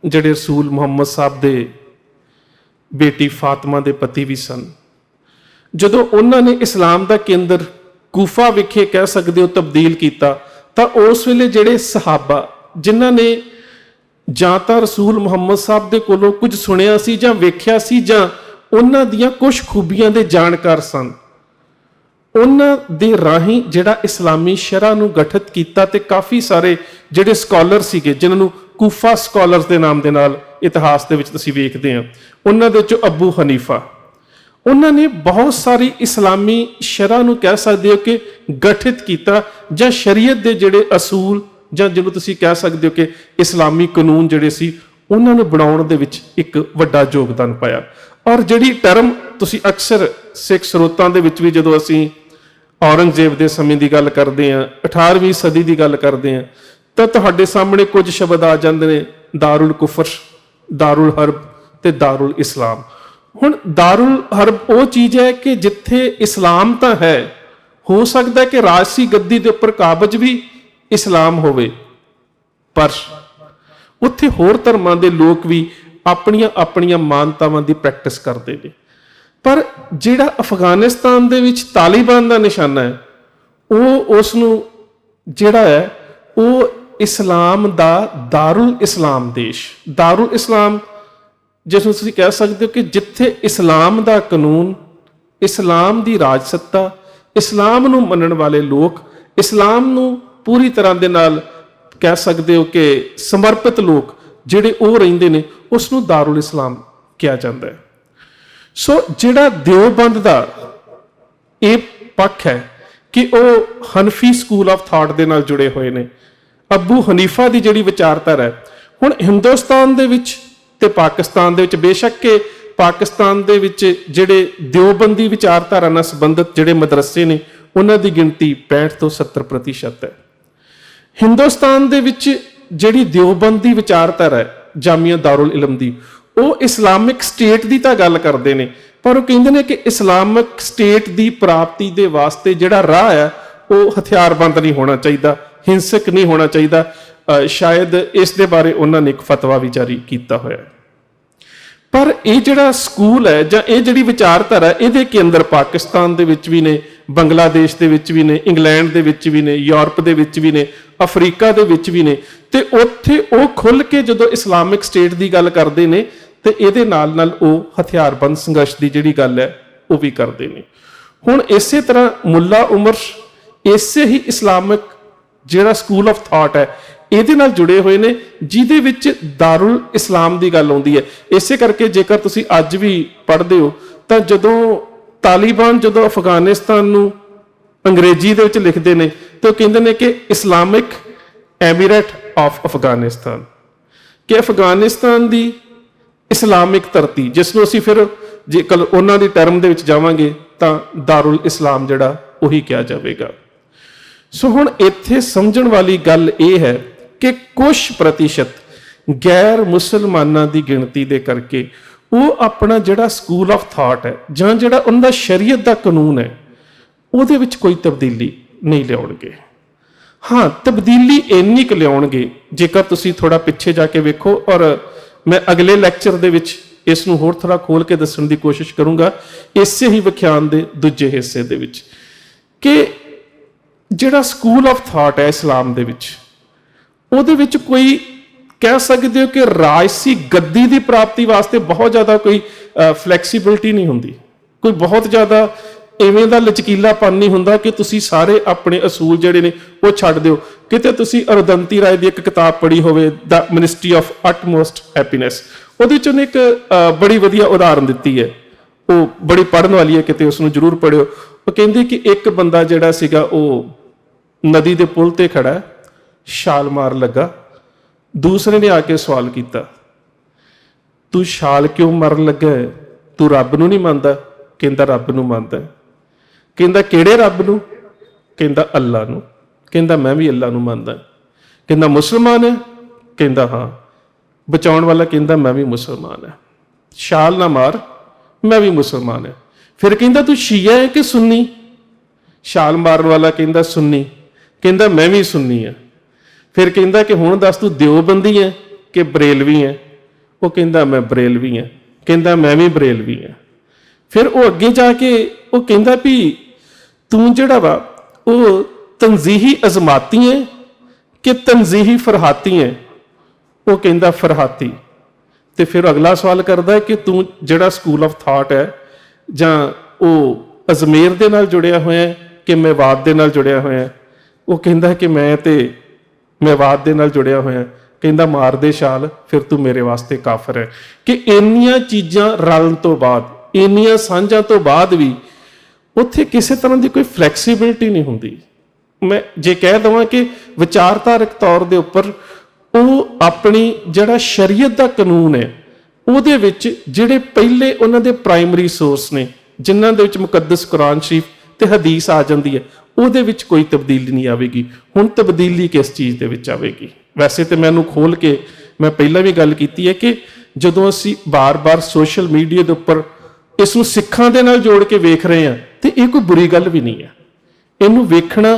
ਜਿਹੜੇ ਰਸੂਲ ਮੁਹੰਮਦ ਸਾਹਿਬ ਦੇ ਬੇਟੀ ਫਾਤਿਮਾ ਦੇ ਪਤੀ ਵੀ ਸਨ, ਜਦੋਂ ਉਹਨਾਂ ਨੇ ਇਸਲਾਮ ਦਾ ਕੇਂਦਰ ਕੂਫਾ ਵਿਖੇ ਕਹਿ ਸਕਦੇ ਹੋ ਤਬਦੀਲ ਕੀਤਾ, ਤਾਂ ਉਸ ਵੇਲੇ ਜਿਹੜੇ ਸਹਾਬਾ ਜਿਨ੍ਹਾਂ ਨੇ ਜਾਂ ਤਾਂ ਰਸੂਲ ਮੁਹੰਮਦ ਸਾਹਿਬ ਦੇ ਕੋਲੋਂ ਕੁਝ ਸੁਣਿਆ ਸੀ ਜਾਂ ਵੇਖਿਆ ਸੀ, ਜਾਂ ਉਹਨਾਂ ਦੀਆਂ ਕੁਝ ਖੂਬੀਆਂ ਦੇ ਜਾਣਕਾਰ ਸਨ, ਉਹਨਾਂ ਦੇ ਰਾਹੀਂ ਜਿਹੜਾ ਇਸਲਾਮੀ ਸ਼ਰ੍ਹਾ ਨੂੰ ਗਠਿਤ ਕੀਤਾ। ਤੇ ਕਾਫੀ ਸਾਰੇ ਜਿਹੜੇ ਸਕਾਲਰ ਸੀਗੇ, ਜਿਨ੍ਹਾਂ ਨੂੰ ਕੂਫਾ ਸਕਾਲਰਸ ਦੇ ਨਾਮ ਦੇ ਨਾਲ ਇਤਿਹਾਸ ਦੇ ਵਿੱਚ ਤੁਸੀਂ ਵੇਖਦੇ ਹੋ, ਉਹਨਾਂ ਦੇ ਵਿੱਚੋਂ ਅਬੂ ਹਨੀਫਾ, ਉਹਨਾਂ ਨੇ ਬਹੁਤ ਸਾਰੀ ਇਸਲਾਮੀ ਸ਼ਰ੍ਹਾ ਨੂੰ ਕਹਿ ਸਕਦੇ ਹੋ ਕਿ ਗਠਿਤ ਕੀਤਾ, ਜਾਂ ਸ਼ਰੀਅਤ ਦੇ ਜਿਹੜੇ ਅਸੂਲ, ਜਾਂ ਜਿਹਨੂੰ ਤੁਸੀਂ ਕਹਿ ਸਕਦੇ ਹੋ ਕਿ ਇਸਲਾਮੀ ਕਾਨੂੰਨ ਜਿਹੜੇ ਸੀ, ਉਹਨਾਂ ਨੂੰ ਬਣਾਉਣ ਦੇ ਵਿੱਚ ਇੱਕ ਵੱਡਾ ਯੋਗਦਾਨ ਪਾਇਆ। ਔਰ ਜਿਹੜੀ ਟਰਮ ਤੁਸੀਂ ਅਕਸਰ ਸਿੱਖ ਸਰੋਤਾਂ ਦੇ ਵਿੱਚ ਵੀ, ਜਦੋਂ ਅਸੀਂ ਔਰੰਗਜ਼ੇਬ ਦੇ ਸਮੇਂ ਦੀ ਗੱਲ ਕਰਦੇ ਹਾਂ, 18ਵੀਂ ਸਦੀ ਦੀ ਗੱਲ ਕਰਦੇ ਹਾਂ, ਤਾਂ ਤੁਹਾਡੇ ਸਾਹਮਣੇ ਕੁਝ ਸ਼ਬਦ ਆ ਜਾਂਦੇ ਨੇ, ਦਾਰੁਲ ਕੁਫਰ, ਦਾਰੁਲ ਹਰਬ ਤੇ ਦਾਰੁਲ ਇਸਲਾਮ। ਹੁਣ ਦਾਰੁਲ ਹਰਬ ਉਹ ਚੀਜ਼ ਹੈ ਕਿ ਜਿੱਥੇ ਇਸਲਾਮ ਤਾਂ ਹੈ, ਹੋ ਸਕਦਾ ਕਿ ਰਾਜਸੀ ਗੱਦੀ ਦੇ ਉੱਪਰ ਕਾਬਜ਼ ਵੀ ਇਸਲਾਮ ਹੋਵੇ, ਪਰ ਉੱਥੇ ਹੋਰ ਧਰਮਾਂ ਦੇ ਲੋਕ ਵੀ ਆਪਣੀਆਂ ਆਪਣੀਆਂ ਮਾਨਤਾਵਾਂ ਦੀ ਪ੍ਰੈਕਟਿਸ ਕਰਦੇ ਨੇ। ਪਰ ਜਿਹੜਾ ਅਫਗਾਨਿਸਤਾਨ ਦੇ ਵਿੱਚ ਤਾਲਿਬਾਨ ਦਾ ਨਿਸ਼ਾਨਾ ਹੈ, ਉਹ ਉਸ ਨੂੰ ਜਿਹੜਾ ਹੈ ਉਹ ਇਸਲਾਮ ਦਾ ਦਾਰੁਲ ਇਸਲਾਮ ਦੇਸ਼, ਦਾਰੁਲ ਇਸਲਾਮ, ਜਿਸ ਨੂੰ ਤੁਸੀਂ ਕਹਿ ਸਕਦੇ ਹੋ ਕਿ ਜਿੱਥੇ ਇਸਲਾਮ ਦਾ ਕਾਨੂੰਨ, ਇਸਲਾਮ ਦੀ ਰਾਜ ਸੱਤਾ, ਇਸਲਾਮ ਨੂੰ ਮੰਨਣ ਵਾਲੇ ਲੋਕ, ਇਸਲਾਮ ਨੂੰ ਪੂਰੀ ਤਰ੍ਹਾਂ ਦੇ ਨਾਲ कह सकते हो कि समर्पित लोग ਜਿਹੜੇ ਉਹ ਰਹਿੰਦੇ ਨੇ ਉਸ ਨੂੰ ਦਾਰੁਲ ਇਸਲਾਮ ਕਿਹਾ ਜਾਂਦਾ ਹੈ। ਸੋ ਜਿਹੜਾ ਦਿਓਬੰਦ ਦਾ ਇਹ ਪੱਖ ਹੈ ਕਿ ਉਹ ਹਨਫੀ ਸਕੂਲ ਆਫ ਥਾਟ ਦੇ ਨਾਲ ਜੁੜੇ ਹੋਏ ਨੇ, ਅਬੂ ਹਨੀਫਾ ਦੀ ਜਿਹੜੀ ਵਿਚਾਰਧਾਰਾ ਹੈ। ਹੁਣ ਹਿੰਦੁਸਤਾਨ ਦੇ ਵਿੱਚ ਤੇ ਪਾਕਿਸਤਾਨ ਦੇ ਵਿੱਚ ਬੇਸ਼ੱਕ ਕਿ ਪਾਕਿਸਤਾਨ ਦੇ ਵਿੱਚ ਜਿਹੜੇ ਦਿਓਬੰਦੀ ਵਿਚਾਰਧਾਰਾ ਨਾਲ ਸੰਬੰਧਿਤ ਜਿਹੜੇ ਮਦਰਸੇ ਨੇ ਉਹਨਾਂ ਦੀ ਗਿਣਤੀ 65 ਤੋਂ 70% ਹੈ। ਹਿੰਦੁਸਤਾਨ ਦੇ ਵਿੱਚ ਜਿਹੜੀ ਦਿਓਬੰਦੀ ਵਿਚਾਰਧਾਰਾ ਹੈ ਜਾਮੀਆ ਦਾਰੁਲ ਇਲਮ ਦੀ, ਉਹ ਇਸਲਾਮਿਕ ਸਟੇਟ ਦੀ ਤਾਂ ਗੱਲ ਕਰਦੇ ਨੇ, ਪਰ ਉਹ ਕਹਿੰਦੇ ਨੇ ਕਿ ਇਸਲਾਮਿਕ ਸਟੇਟ ਦੀ ਪ੍ਰਾਪਤੀ ਦੇ ਵਾਸਤੇ ਜਿਹੜਾ ਰਾਹ ਹੈ ਉਹ ਹਥਿਆਰਬੰਦ ਨਹੀਂ ਹੋਣਾ ਚਾਹੀਦਾ, ਹਿੰਸਕ ਨਹੀਂ ਹੋਣਾ ਚਾਹੀਦਾ। ਸ਼ਾਇਦ ਇਸ ਦੇ ਬਾਰੇ ਉਹਨਾਂ ਨੇ ਇੱਕ ਫਤਵਾ ਵੀ ਜਾਰੀ ਕੀਤਾ ਹੋਇਆ ਹੈ। ਪਰ ਇਹ ਜਿਹੜਾ ਸਕੂਲ ਹੈ ਜਾਂ ਇਹ ਜਿਹੜੀ ਵਿਚਾਰਧਾਰਾ ਇਹਦੇ ਕੇਂਦਰ ਪਾਕਿਸਤਾਨ ਦੇ ਵਿੱਚ ਵੀ ਨੇ, ਬੰਗਲਾਦੇਸ਼ ਦੇ ਵਿੱਚ ਵੀ ਨੇ, ਇੰਗਲੈਂਡ ਦੇ ਵਿੱਚ ਵੀ ਨੇ, ਯੂਰਪ ਦੇ ਵਿੱਚ ਵੀ ਨੇ, ਅਫਰੀਕਾ ਦੇ ਵਿੱਚ ਵੀ ਨੇ, ਤੇ ਉੱਥੇ ਉਹ ਖੁੱਲ੍ਹ ਕੇ ਜਦੋਂ ਇਸਲਾਮਿਕ ਸਟੇਟ ਦੀ ਗੱਲ ਕਰਦੇ ਨੇ ਤੇ ਇਹਦੇ ਨਾਲ ਨਾਲ ਉਹ ਹਥਿਆਰਬੰਦ ਸੰਘਰਸ਼ ਦੀ ਜਿਹੜੀ ਗੱਲ ਹੈ ਉਹ ਵੀ ਕਰਦੇ ਨੇ। ਹੁਣ ਇਸੇ ਤਰ੍ਹਾਂ ਮੁੱਲਾ ਉਮਰ ਇਸੇ ਹੀ ਇਸਲਾਮਿਕ ਜਿਹੜਾ ਸਕੂਲ ਆਫ ਥਾਟ ਹੈ ਇਹਦੇ ਨਾਲ ਜੁੜੇ ਹੋਏ ਨੇ, ਜਿਹਦੇ ਵਿੱਚ ਦਾਰੁਲ ਇਸਲਾਮ ਦੀ ਗੱਲ ਆਉਂਦੀ ਹੈ। ਇਸੇ ਕਰਕੇ ਜੇਕਰ ਤੁਸੀਂ ਅੱਜ ਵੀ ਪੜ੍ਹਦੇ ਹੋ ਤਾਂ ਜਦੋਂ ਤਾਲਿਬਾਨ ਜਦੋਂ ਅਫਗਾਨਿਸਤਾਨ ਨੂੰ ਅੰਗਰੇਜ਼ੀ ਦੇ ਵਿੱਚ ਲਿਖਦੇ ਨੇ ਤੇ ਉਹ ਕਹਿੰਦੇ ਨੇ ਕਿ ਇਸਲਾਮਿਕ ਐਮੀਰੇਟ ਆਫ ਅਫਗਾਨਿਸਤਾਨ, ਕਿ ਅਫਗਾਨਿਸਤਾਨ ਦੀ ਇਸਲਾਮਿਕ ਧਰਤੀ, ਜਿਸ ਨੂੰ ਅਸੀਂ ਫਿਰ ਜੇਕਰ ਉਹਨਾਂ ਦੀ ਟਰਮ ਦੇ ਵਿੱਚ ਜਾਵਾਂਗੇ ਤਾਂ ਦਾਰੁਲ ਇਸਲਾਮ ਜਿਹੜਾ ਉਹੀ ਕਿਹਾ ਜਾਵੇਗਾ। ਸੋ ਹੁਣ ਇੱਥੇ ਸਮਝਣ ਵਾਲੀ ਗੱਲ ਇਹ ਹੈ ਕਿ ਕੁਛ ਪ੍ਰਤੀਸ਼ਤ ਗੈਰ ਮੁਸਲਮਾਨਾਂ ਦੀ ਗਿਣਤੀ ਦੇ ਕਰਕੇ ਉਹ ਆਪਣਾ ਜਿਹੜਾ ਸਕੂਲ ਆਫ ਥਾਟ ਹੈ ਜਾਂ ਜਿਹੜਾ ਉਹਨਾਂ ਦਾ ਸ਼ਰੀਅਤ ਦਾ ਕਾਨੂੰਨ ਹੈ ਉਹਦੇ ਵਿੱਚ ਕੋਈ ਤਬਦੀਲੀ ਨਹੀਂ ਲਿਆਉਣਗੇ। ਹਾਂ, ਤਬਦੀਲੀ ਇੰਨੀ ਕੁ ਲਿਆਉਣਗੇ ਜੇਕਰ ਤੁਸੀਂ ਥੋੜਾ ਪਿੱਛੇ ਜਾ ਕੇ ਵੇਖੋ, ਔਰ ਮੈਂ ਅਗਲੇ ਲੈਕਚਰ ਦੇ ਵਿੱਚ ਇਸ ਨੂੰ ਹੋਰ ਥੋੜਾ ਖੋਲ ਕੇ ਦੱਸਣ ਦੀ ਕੋਸ਼ਿਸ਼ ਕਰੂੰਗਾ ਇਸੇ ਹੀ ਵਿਖਿਆਨ ਦੇ ਦੂਜੇ ਹਿੱਸੇ ਦੇ ਵਿੱਚ, ਕਿ ਜਿਹੜਾ ਸਕੂਲ ਆਫ ਥਾਟ ਹੈ ਇਸਲਾਮ ਦੇ ਵਿੱਚ, ਉਹਦੇ ਵਿੱਚ ਕੋਈ ਕਹਿ ਸਕਦੇ ਹੋ ਕਿ ਰਾਜਸੀ ਗੱਦੀ ਦੀ ਪ੍ਰਾਪਤੀ ਵਾਸਤੇ ਬਹੁਤ ਜ਼ਿਆਦਾ ਕੋਈ ਫਲੈਕਸੀਬਿਲਿਟੀ ਨਹੀਂ ਹੁੰਦੀ, ਕੋਈ ਬਹੁਤ ਜ਼ਿਆਦਾ ਇਵੇਂ ਦਾ ਲਚਕੀਲਾਪਨ ਨਹੀਂ ਹੁੰਦਾ ਕਿ ਤੁਸੀਂ ਸਾਰੇ ਆਪਣੇ ਅਸੂਲ ਜਿਹੜੇ ਨੇ ਉਹ ਛੱਡ ਦਿਓ। ਕਿਤੇ ਤੁਸੀਂ ਅਰੁੰਧਤੀ ਰਾਏ ਦੀ ਇੱਕ ਕਿਤਾਬ ਪੜ੍ਹੀ ਹੋਵੇ, ਦ ਮਿਨਿਸਟਰੀ ਆਫ ਅਟਮੋਸਟ ਹੈਪੀਨੈਸ, ਉਹਦੇ 'ਚ ਉਹਨੇ ਇੱਕ ਬੜੀ ਵਧੀਆ ਉਦਾਹਰਨ ਦਿੱਤੀ ਹੈ, ਉਹ ਬੜੀ ਪੜ੍ਹਨ ਵਾਲੀ ਹੈ, ਕਿਤੇ ਉਸ ਨੂੰ ਜ਼ਰੂਰ ਪੜ੍ਹਿਓ। ਉਹ ਕਹਿੰਦੀ ਕਿ ਇੱਕ ਬੰਦਾ ਜਿਹੜਾ ਸੀਗਾ ਉਹ ਨਦੀ ਦੇ ਪੁਲ ਤੇ ਖੜਾ ਹੈ, ਛਾਲ ਮਾਰ ਲੱਗਾ, ਦੂਸਰੇ ਨੇ ਆ ਕੇ ਸਵਾਲ ਕੀਤਾ, ਤੂੰ ਛਾਲ ਕਿਉਂ ਮਾਰਨ ਲੱਗਾ, ਤੂੰ ਰੱਬ ਨੂੰ ਨਹੀਂ ਮੰਨਦਾ? ਕਹਿੰਦਾ ਰੱਬ ਨੂੰ ਮੰਨਦਾ। ਕਹਿੰਦਾ ਕਿਹੜੇ ਰੱਬ ਨੂੰ? ਕਹਿੰਦਾ ਅੱਲਾ ਨੂੰ। ਕਹਿੰਦਾ ਮੈਂ ਵੀ ਅੱਲਾ ਨੂੰ ਮੰਨਦਾ। ਕਹਿੰਦਾ ਮੁਸਲਮਾਨ ਹੈ? ਕਹਿੰਦਾ ਹਾਂ। ਬਚਾਉਣ ਵਾਲਾ ਕਹਿੰਦਾ ਮੈਂ ਵੀ ਮੁਸਲਮਾਨ ਹੈ। ਛਾਲ ਨਾ ਮਾਰ, ਮੈਂ ਵੀ ਮੁਸਲਮਾਨ ਹੈ। ਫਿਰ ਕਹਿੰਦਾ ਤੂੰ ਸ਼ੀਆ ਹੈ ਕਿ ਸੁੰਨੀ? ਛਾਲ ਮਾਰਨ ਵਾਲਾ ਕਹਿੰਦਾ ਸੁੰਨੀ। ਕਹਿੰਦਾ ਮੈਂ ਵੀ ਸੁੰਨੀ ਹਾਂ। ਫਿਰ ਕਹਿੰਦਾ ਕਿ ਹੁਣ ਦੱਸ ਤੂੰ ਦਿਓਬੰਦੀ ਹੈ ਕਿ ਬਰੇਲਵੀ ਹੈ? ਉਹ ਕਹਿੰਦਾ ਮੈਂ ਬਰੇਲਵੀ ਹਾਂ। ਕਹਿੰਦਾ ਮੈਂ ਵੀ ਬਰੇਲਵੀ ਹਾਂ। ਫਿਰ ਉਹ ਅੱਗੇ ਜਾ ਕੇ ਉਹ ਕਹਿੰਦਾ ਵੀ ਤੂੰ ਜਿਹੜਾ ਵਾ ਉਹ ਤਨਜ਼ੀਹੀ ਅਜ਼ਮਾਤੀ ਹੈ ਕਿ ਤਨਜ਼ੀਹੀ ਫਰਹਾਤੀ ਹੈ? ਉਹ ਕਹਿੰਦਾ ਫਰਹਾਤੀ। ਤੇ ਫਿਰ ਅਗਲਾ ਸਵਾਲ ਕਰਦਾ ਹੈ ਕਿ ਤੂੰ ਜਿਹੜਾ ਸਕੂਲ ਆਫ ਥਾਟ ਹੈ ਜਾਂ ਉਹ ਅਜ਼ਮੇਰ ਦੇ ਨਾਲ ਜੁੜਿਆ ਹੋਇਆ ਹੈ ਕਿ ਮੇਵਾਤ ਦੇ ਨਾਲ ਜੁੜਿਆ ਹੋਇਆ ਹੈ? ਉਹ ਕਹਿੰਦਾ ਕਿ ਮੈਂ ਤੇ ਮੇਵਾਤ ਦੇ ਨਾਲ ਜੁੜਿਆ ਹੋਇਆ। ਕਹਿੰਦਾ ਮਾਰ ਦੇ ਛਾਲ, ਫਿਰ ਤੂੰ ਮੇਰੇ ਵਾਸਤੇ ਕਾਫਰ ਹੈ। ਕਿ ਇੰਨੀਆਂ ਚੀਜ਼ਾਂ ਰਲਣ ਤੋਂ ਬਾਅਦ, ਇੰਨੀਆਂ ਸਾਂਝਾਂ ਤੋਂ ਬਾਅਦ ਵੀ ਉੱਥੇ ਕਿਸੇ ਤਰ੍ਹਾਂ ਦੀ ਕੋਈ ਫਲੈਕਸੀਬਿਲਿਟੀ ਨਹੀਂ ਹੁੰਦੀ। ਮੈਂ ਜੇ ਕਹਿ ਦਵਾਂ ਕਿ ਵਿਚਾਰਧਾਰਕ ਤੌਰ ਦੇ ਉੱਪਰ ਉਹ ਆਪਣੀ ਜਿਹੜਾ ਸ਼ਰੀਅਤ ਦਾ ਕਾਨੂੰਨ ਹੈ ਉਹਦੇ ਵਿੱਚ ਜਿਹੜੇ ਪਹਿਲੇ ਉਹਨਾਂ ਦੇ ਪ੍ਰਾਇਮਰੀ ਸੋਰਸ ਨੇ, ਜਿਨ੍ਹਾਂ ਦੇ ਵਿੱਚ ਮੁਕੱਦਸ ਕੁਰਾਨ ਸ਼ਰੀਫ ਤੇ ਹਦੀਸ ਆ ਜਾਂਦੀ ਹੈ, ਉਹਦੇ ਵਿੱਚ ਕੋਈ ਤਬਦੀਲੀ ਨਹੀਂ ਆਵੇਗੀ। ਹੁਣ ਤਬਦੀਲੀ ਕਿਸ ਚੀਜ਼ ਦੇ ਵਿੱਚ ਆਵੇਗੀ? ਵੈਸੇ ਤੇ ਮੈਨੂੰ ਖੋਲ ਕੇ ਮੈਂ ਪਹਿਲਾਂ ਵੀ ਗੱਲ ਕੀਤੀ ਹੈ ਕਿ ਜਦੋਂ ਅਸੀਂ ਬਾਰ-ਬਾਰ ਸੋਸ਼ਲ ਮੀਡੀਆ ਦੇ ਉੱਪਰ ਇਸ ਨੂੰ ਸਿੱਖਾਂ ਦੇ ਨਾਲ ਜੋੜ ਕੇ ਵੇਖ ਰਹੇ ਹਾਂ ਤੇ ਇਹ ਕੋਈ ਬੁਰੀ ਗੱਲ ਵੀ ਨਹੀਂ ਹੈ, ਇਹਨੂੰ ਵੇਖਣਾ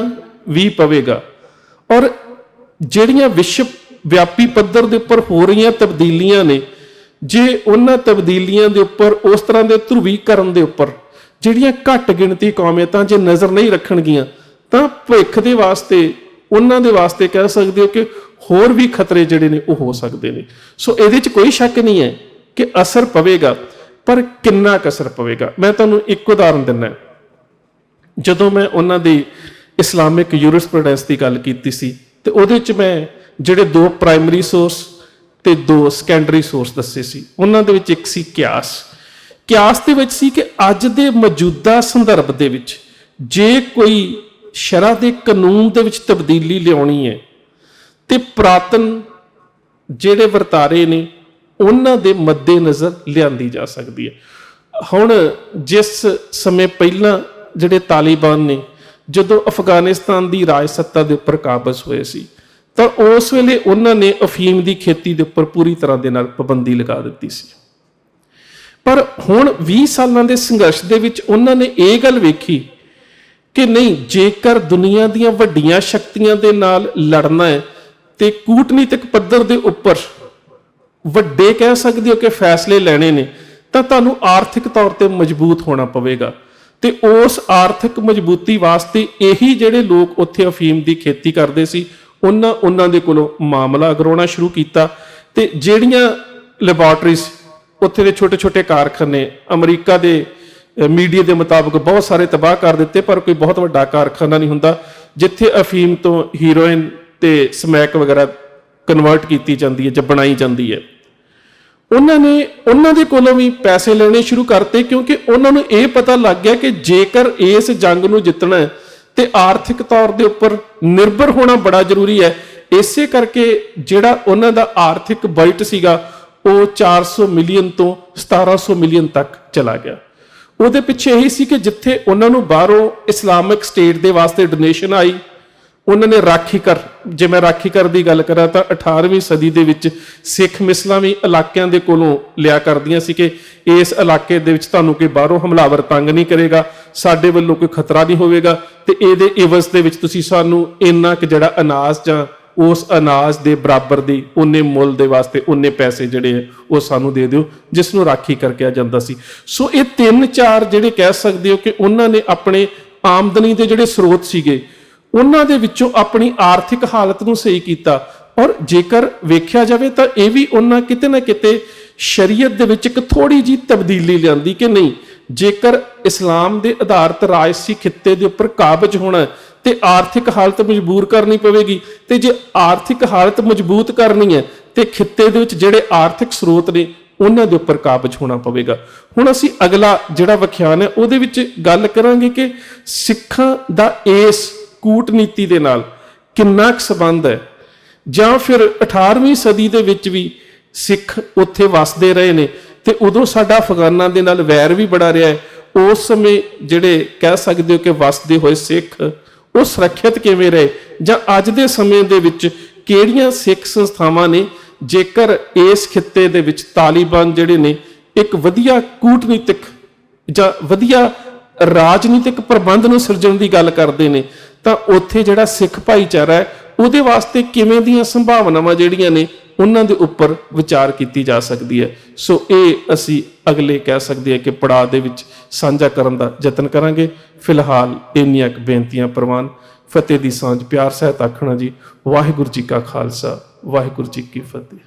ਵੀ ਪਵੇਗਾ। ਔਰ ਜਿਹੜੀਆਂ ਵਿਸ਼ਵ ਵਿਆਪੀ ਪੱਧਰ ਦੇ ਉੱਪਰ ਹੋ ਰਹੀਆਂ ਤਬਦੀਲੀਆਂ ਨੇ, ਜੇ ਉਹਨਾਂ ਤਬਦੀਲੀਆਂ ਦੇ ਉੱਪਰ, ਉਸ ਤਰ੍ਹਾਂ ਦੇ ਧਰੁਵੀਕਰਨ ਦੇ ਉੱਪਰ ਜਿਹੜੀਆਂ ਘੱਟ ਗਿਣਤੀ ਕੌਮੀਅਤਾਂ ਜੇ ਨਜ਼ਰ ਨਹੀਂ ਰੱਖਣਗੀਆਂ ਤਾਂ ਭਵਿੱਖ ਦੇ ਵਾਸਤੇ, ਉਹਨਾਂ ਦੇ ਵਾਸਤੇ ਕਹਿ ਸਕਦੇ ਹੋ ਕਿ ਹੋਰ ਵੀ ਖਤਰੇ ਜਿਹੜੇ ਨੇ ਉਹ ਹੋ ਸਕਦੇ ਨੇ। ਸੋ ਇਹਦੇ 'ਚ ਕੋਈ ਸ਼ੱਕ ਨਹੀਂ ਹੈ ਕਿ ਅਸਰ ਪਵੇਗਾ, ਪਰ ਕਿੰਨਾ ਕੁ ਅਸਰ ਪਵੇਗਾ? ਮੈਂ ਤੁਹਾਨੂੰ ਇੱਕ ਉਦਾਹਰਨ ਦਿੰਦਾ। ਜਦੋਂ ਮੈਂ ਉਹਨਾਂ ਦੀ ਇਸਲਾਮਿਕ ਯੂਰਿਸਪ੍ਰੂਡੈਂਸ ਦੀ ਗੱਲ ਕੀਤੀ ਸੀ ਤੇ ਉਹਦੇ 'ਚ ਮੈਂ ਜਿਹੜੇ 2 ਪ੍ਰਾਇਮਰੀ ਸੋਰਸ ਤੇ 2 ਸੈਕੰਡਰੀ ਸੋਰਸ ਦੱਸੇ ਸੀ। ਉਹਨਾਂ ਦੇ ਵਿੱਚ ਇੱਕ ਸੀ ਕਿਆਸ। ਕਿਆਸ ਦੇ ਵਿੱਚ ਸੀ ਕਿ ਅੱਜ ਦੇ ਮੌਜੂਦਾ ਸੰਦਰਭ ਦੇ ਵਿੱਚ ਜੇ ਕੋਈ ਸ਼ਰਅ ਦੇ ਕਾਨੂੰਨ ਦੇ ਵਿੱਚ ਤਬਦੀਲੀ ਲਿਆਉਣੀ ਹੈ ਤੇ ਪੁਰਾਤਨ ਜਿਹੜੇ ਵਰਤਾਰੇ ਨੇ ਉਹਨਾਂ ਦੇ ਮੱਦੇ ਨਜ਼ਰ ਲਿਆਂਦੀ ਜਾ ਸਕਦੀ ਹੈ। ਹੁਣ ਜਿਸ ਸਮੇਂ ਪਹਿਲਾਂ ਜਿਹੜੇ ਤਾਲਿਬਾਨ ਨੇ ਜਦੋਂ ਅਫਗਾਨਿਸਤਾਨ ਦੀ ਰਾਜ ਸੱਤਾ ਦੇ ਉੱਪਰ ਕਾਬਜ਼ ਹੋਏ ਸੀ ਤਾਂ ਉਸ ਵੇਲੇ ਉਹਨਾਂ ਨੇ ਅਫੀਮ ਦੀ ਖੇਤੀ ਦੇ ਉੱਪਰ ਪੂਰੀ ਤਰ੍ਹਾਂ ਦੇ ਨਾਲ ਪਾਬੰਦੀ ਲਗਾ ਦਿੱਤੀ ਸੀ। ਪਰ ਹੁਣ 20 ਸਾਲਾਂ ਦੇ ਸੰਘਰਸ਼ ਦੇ ਵਿੱਚ ਉਹਨਾਂ ਨੇ ਇਹ ਗੱਲ ਵੇਖੀ ਕਿ ਨਹੀਂ, ਜੇਕਰ ਦੁਨੀਆ ਦੀਆਂ ਵੱਡੀਆਂ ਸ਼ਕਤੀਆਂ ਦੇ ਨਾਲ ਲੜਨਾ ਹੈ ਤੇ ਕੂਟਨੀਤਿਕ ਪੱਧਰ ਦੇ ਉੱਪਰ ਵੱਡੇ ਕਹਿ ਸਕਦੇ ਹੋ ਕਿ ਫੈਸਲੇ ਲੈਣੇ ਨੇ ਤਾਂ ਤੁਹਾਨੂੰ ਆਰਥਿਕ ਤੌਰ ਤੇ ਮਜ਼ਬੂਤ ਹੋਣਾ ਪਵੇਗਾ। ਤੇ ਉਸ ਆਰਥਿਕ ਮਜ਼ਬੂਤੀ ਵਾਸਤੇ ਇਹੀ ਜਿਹੜੇ ਲੋਕ ਉੱਥੇ ਅਫੀਮ ਦੀ ਖੇਤੀ ਕਰਦੇ ਸੀ ਉਹਨਾਂ ਦੇ ਕੋਲੋਂ ਮਾਮਲਾ ਅਗਰਾਉਣਾ ਸ਼ੁਰੂ ਕੀਤਾ। ਤੇ ਜਿਹੜੀਆਂ ਲੈਬੋਰਟਰੀਜ਼ ਉੱਥੇ ਦੇ ਛੋਟੇ ਕਾਰਖਾਨੇ ਅਮਰੀਕਾ ਦੇ ਮੀਡੀਆ ਦੇ ਮੁਤਾਬਕ ਬਹੁਤ ਸਾਰੇ ਤਬਾਹ ਕਰ ਦਿੱਤੇ, ਪਰ ਕੋਈ ਬਹੁਤ ਵੱਡਾ ਕਾਰਖਾਨਾ ਨਹੀਂ ਹੁੰਦਾ ਜਿੱਥੇ ਅਫੀਮ ਤੋਂ ਹੀਰੋਇਨ ਤੇ ਸਮੈਕ ਵਗੈਰਾ ਕਨਵਰਟ ਕੀਤੀ ਜਾਂਦੀ ਹੈ ਜਾਂ ਬਣਾਈ ਜਾਂਦੀ ਹੈ। ਉਹਨਾਂ ਨੇ ਉਹਨਾਂ ਦੇ ਕੋਲੋਂ ਵੀ ਪੈਸੇ ਲੈਣੇ ਸ਼ੁਰੂ ਕਰਤੇ ਕਿਉਂਕਿ ਉਹਨਾਂ ਨੂੰ ਇਹ ਪਤਾ ਲੱਗ ਗਿਆ ਕਿ ਜੇਕਰ ਇਸ ਜੰਗ ਨੂੰ ਜਿੱਤਣਾ ਹੈ ਤੇ ਆਰਥਿਕ ਤੌਰ ਦੇ ਉੱਪਰ ਨਿਰਭਰ ਹੋਣਾ ਬੜਾ ਜ਼ਰੂਰੀ ਹੈ। ਇਸੇ ਕਰਕੇ ਜਿਹੜਾ ਉਹਨਾਂ ਦਾ ਆਰਥਿਕ ਬਜਟ ਸੀਗਾ ਉਹ 400 ਮਿਲੀਅਨ ਤੋਂ 1700 ਮਿਲੀਅਨ ਤੱਕ ਚਲਾ ਗਿਆ। ਉਹਦੇ ਪਿੱਛੇ ਇਹੀ ਸੀ ਕਿ ਜਿੱਥੇ ਉਹਨਾਂ ਨੂੰ ਬਾਹਰੋਂ ਇਸਲਾਮਿਕ ਸਟੇਟ ਦੇ ਵਾਸਤੇ ਡੋਨੇਸ਼ਨ ਆਈ, ਉਹਨਾਂ ਨੇ ਰਾਖੀ ਕਰ ਦੀ ਗੱਲ ਕਰਾਂ ਤਾਂ 18ਵੀਂ ਸਦੀ ਦੇ ਵਿੱਚ ਸਿੱਖ ਮਿਸਲਾਂ ਵੀ ਇਲਾਕਿਆਂ ਦੇ ਕੋਲੋਂ ਲਿਆ ਕਰਦੀਆਂ ਸੀ ਕਿ ਇਸ ਇਲਾਕੇ ਦੇ ਵਿੱਚ ਤੁਹਾਨੂੰ ਕੋਈ ਬਾਹਰੋਂ ਹਮਲਾਵਰ ਤੰਗ ਨਹੀਂ ਕਰੇਗਾ, ਸਾਡੇ ਵੱਲੋਂ ਕੋਈ ਖਤਰਾ ਨਹੀਂ ਹੋਵੇਗਾ ਤੇ ਇਹਦੇ ਇਵਜ਼ ਦੇ ਵਿੱਚ ਤੁਸੀਂ ਸਾਨੂੰ ਇੰਨਾ ਕਿ ਜਿਹੜਾ ਅਨਾਜ ਜਾਂ ਉਸ ਅਨਾਜ ਦੇ ਬਰਾਬਰ ਦੀ ਉਹਨੇ ਮੁੱਲ ਦੇ ਵਾਸਤੇ ਉਹਨੇ ਪੈਸੇ ਜਿਹੜੇ ਉਹ ਸਾਨੂੰ ਦੇ ਦਿਓ, ਜਿਸ ਨੂੰ ਰਾਖੀ ਕਰਕੇ ਆ ਜਾਂਦਾ ਸੀ। ਸੋ ਇਹ 3-4 ਜਿਹੜੇ ਕਹਿ ਸਕਦੇ ਹੋ ਕਿ ਉਹਨਾਂ ਨੇ ਆਪਣੇ ਆਮਦਨੀ ਦੇ ਜਿਹੜੇ ਸਰੋਤ ਸੀਗੇ ਉਹਨਾਂ ਦੇ ਵਿੱਚੋਂ ਆਪਣੀ ਆਰਥਿਕ ਹਾਲਤ ਨੂੰ ਸਹੀ ਕੀਤਾ। ਔਰ ਜੇਕਰ ਵੇਖਿਆ ਜਾਵੇ ਤਾਂ ਇਹ ਵੀ ਉਹਨਾਂ ਕਿਤੇ ਨਾ ਕਿਤੇ ਸ਼ਰੀਅਤ ਦੇ ਵਿੱਚ ਇੱਕ ਥੋੜੀ ਜਿਹੀ ਤਬਦੀਲੀ ਲਿਆਂਦੀ ਕਿ ਨਹੀਂ, ਜੇਕਰ ਇਸਲਾਮ ਦੇ ਆਧਾਰਿਤ ਰਾਜਸੀ ਖਿੱਤੇ ਦੇ ਉੱਪਰ ਕਾਬਜ਼ ਹੋਣਾ ਤੇ ਆਰਥਿਕ ਹਾਲਤ ਮਜਬੂਰ ਕਰਨੀ ਪਵੇਗੀ, ਤੇ ਜੇ ਆਰਥਿਕ ਹਾਲਤ ਮਜ਼ਬੂਤ ਕਰਨੀ ਹੈ ਤੇ ਖਿੱਤੇ ਦੇ ਵਿੱਚ ਜਿਹੜੇ ਆਰਥਿਕ ਸਰੋਤ ਨੇ ਉਹਨਾਂ ਦੇ ਉੱਪਰ ਕਾਬਜ਼ ਹੋਣਾ ਪਵੇਗਾ। ਹੁਣ ਅਸੀਂ ਅਗਲਾ ਜਿਹੜਾ ਵਿਖਿਆਨ ਹੈ ਉਹਦੇ ਵਿੱਚ ਗੱਲ ਕਰਾਂਗੇ ਕਿ ਸਿੱਖਾਂ ਦਾ ਇਸ ਕੂਟਨੀਤੀ ਦੇ ਨਾਲ ਕਿੰਨਾ ਕੁ ਸੰਬੰਧ ਹੈ, ਜਾਂ ਫਿਰ 18ਵੀਂ ਸਦੀ ਦੇ ਵਿੱਚ ਵੀ ਸਿੱਖ ਉੱਥੇ ਵਸਦੇ ਰਹੇ ਨੇ ਤੇ ਉਦੋਂ ਸਾਡਾ ਅਫਗਾਨਾਂ ਦੇ ਨਾਲ ਵੈਰ ਵੀ ਬੜਾ ਰਿਹਾ ਹੈ। ਉਸ ਸਮੇਂ ਜਿਹੜੇ ਕਹਿ ਸਕਦੇ ਹੋ ਕਿ ਵਸਦੇ ਹੋਏ ਸਿੱਖ ਉਹ ਸੁਰੱਖਿਅਤ ਕਿਵੇਂ ਰਹੇ, ਜਾਂ ਅੱਜ ਦੇ ਸਮੇਂ ਦੇ ਵਿੱਚ ਕਿਹੜੀਆਂ ਸਿੱਖ ਸੰਸਥਾਵਾਂ ਨੇ ਜੇਕਰ ਇਸ ਖਿੱਤੇ ਦੇ ਵਿੱਚ ਤਾਲਿਬਾਨ ਜਿਹੜੇ ਨੇ ਇੱਕ ਵਧੀਆ ਕੂਟਨੀਤਿਕ ਜਾਂ ਵਧੀਆ ਰਾਜਨੀਤਿਕ ਪ੍ਰਬੰਧ ਨੂੰ ਸਿਰਜਣ ਦੀ ਗੱਲ ਕਰਦੇ ਨੇ ਤਾਂ ਉੱਥੇ ਜਿਹੜਾ ਸਿੱਖ ਭਾਈਚਾਰਾ ਹੈ ਉਹਦੇ ਵਾਸਤੇ ਕਿਵੇਂ ਦੀਆਂ ਸੰਭਾਵਨਾਵਾਂ ਜਿਹੜੀਆਂ ਨੇ ਉਹਨਾਂ ਦੇ ਉੱਪਰ ਵਿਚਾਰ ਕੀਤੀ ਜਾ ਸਕਦੀ ਹੈ। ਸੋ ਇਹ ਅਸੀਂ ਅਗਲੇ ਕਹਿ ਸਕਦੇ ਹਾਂ ਕਿ ਪੜਾਅ ਦੇ ਵਿੱਚ ਸਾਂਝਾ ਕਰਨ ਦਾ ਯਤਨ ਕਰਾਂਗੇ। ਫਿਲਹਾਲ ਇੰਨੀਆਂ ਕੁ ਬੇਨਤੀਆਂ ਪ੍ਰਵਾਨ। ਫਤਿਹ ਦੀ ਸਾਂਝ ਪਿਆਰ ਸਹਿਤ ਆਖਣਾ ਜੀ। ਵਾਹਿਗੁਰੂ ਜੀ ਕਾ ਖਾਲਸਾ, ਵਾਹਿਗੁਰੂ ਜੀ ਕੀ ਫਤਿਹ।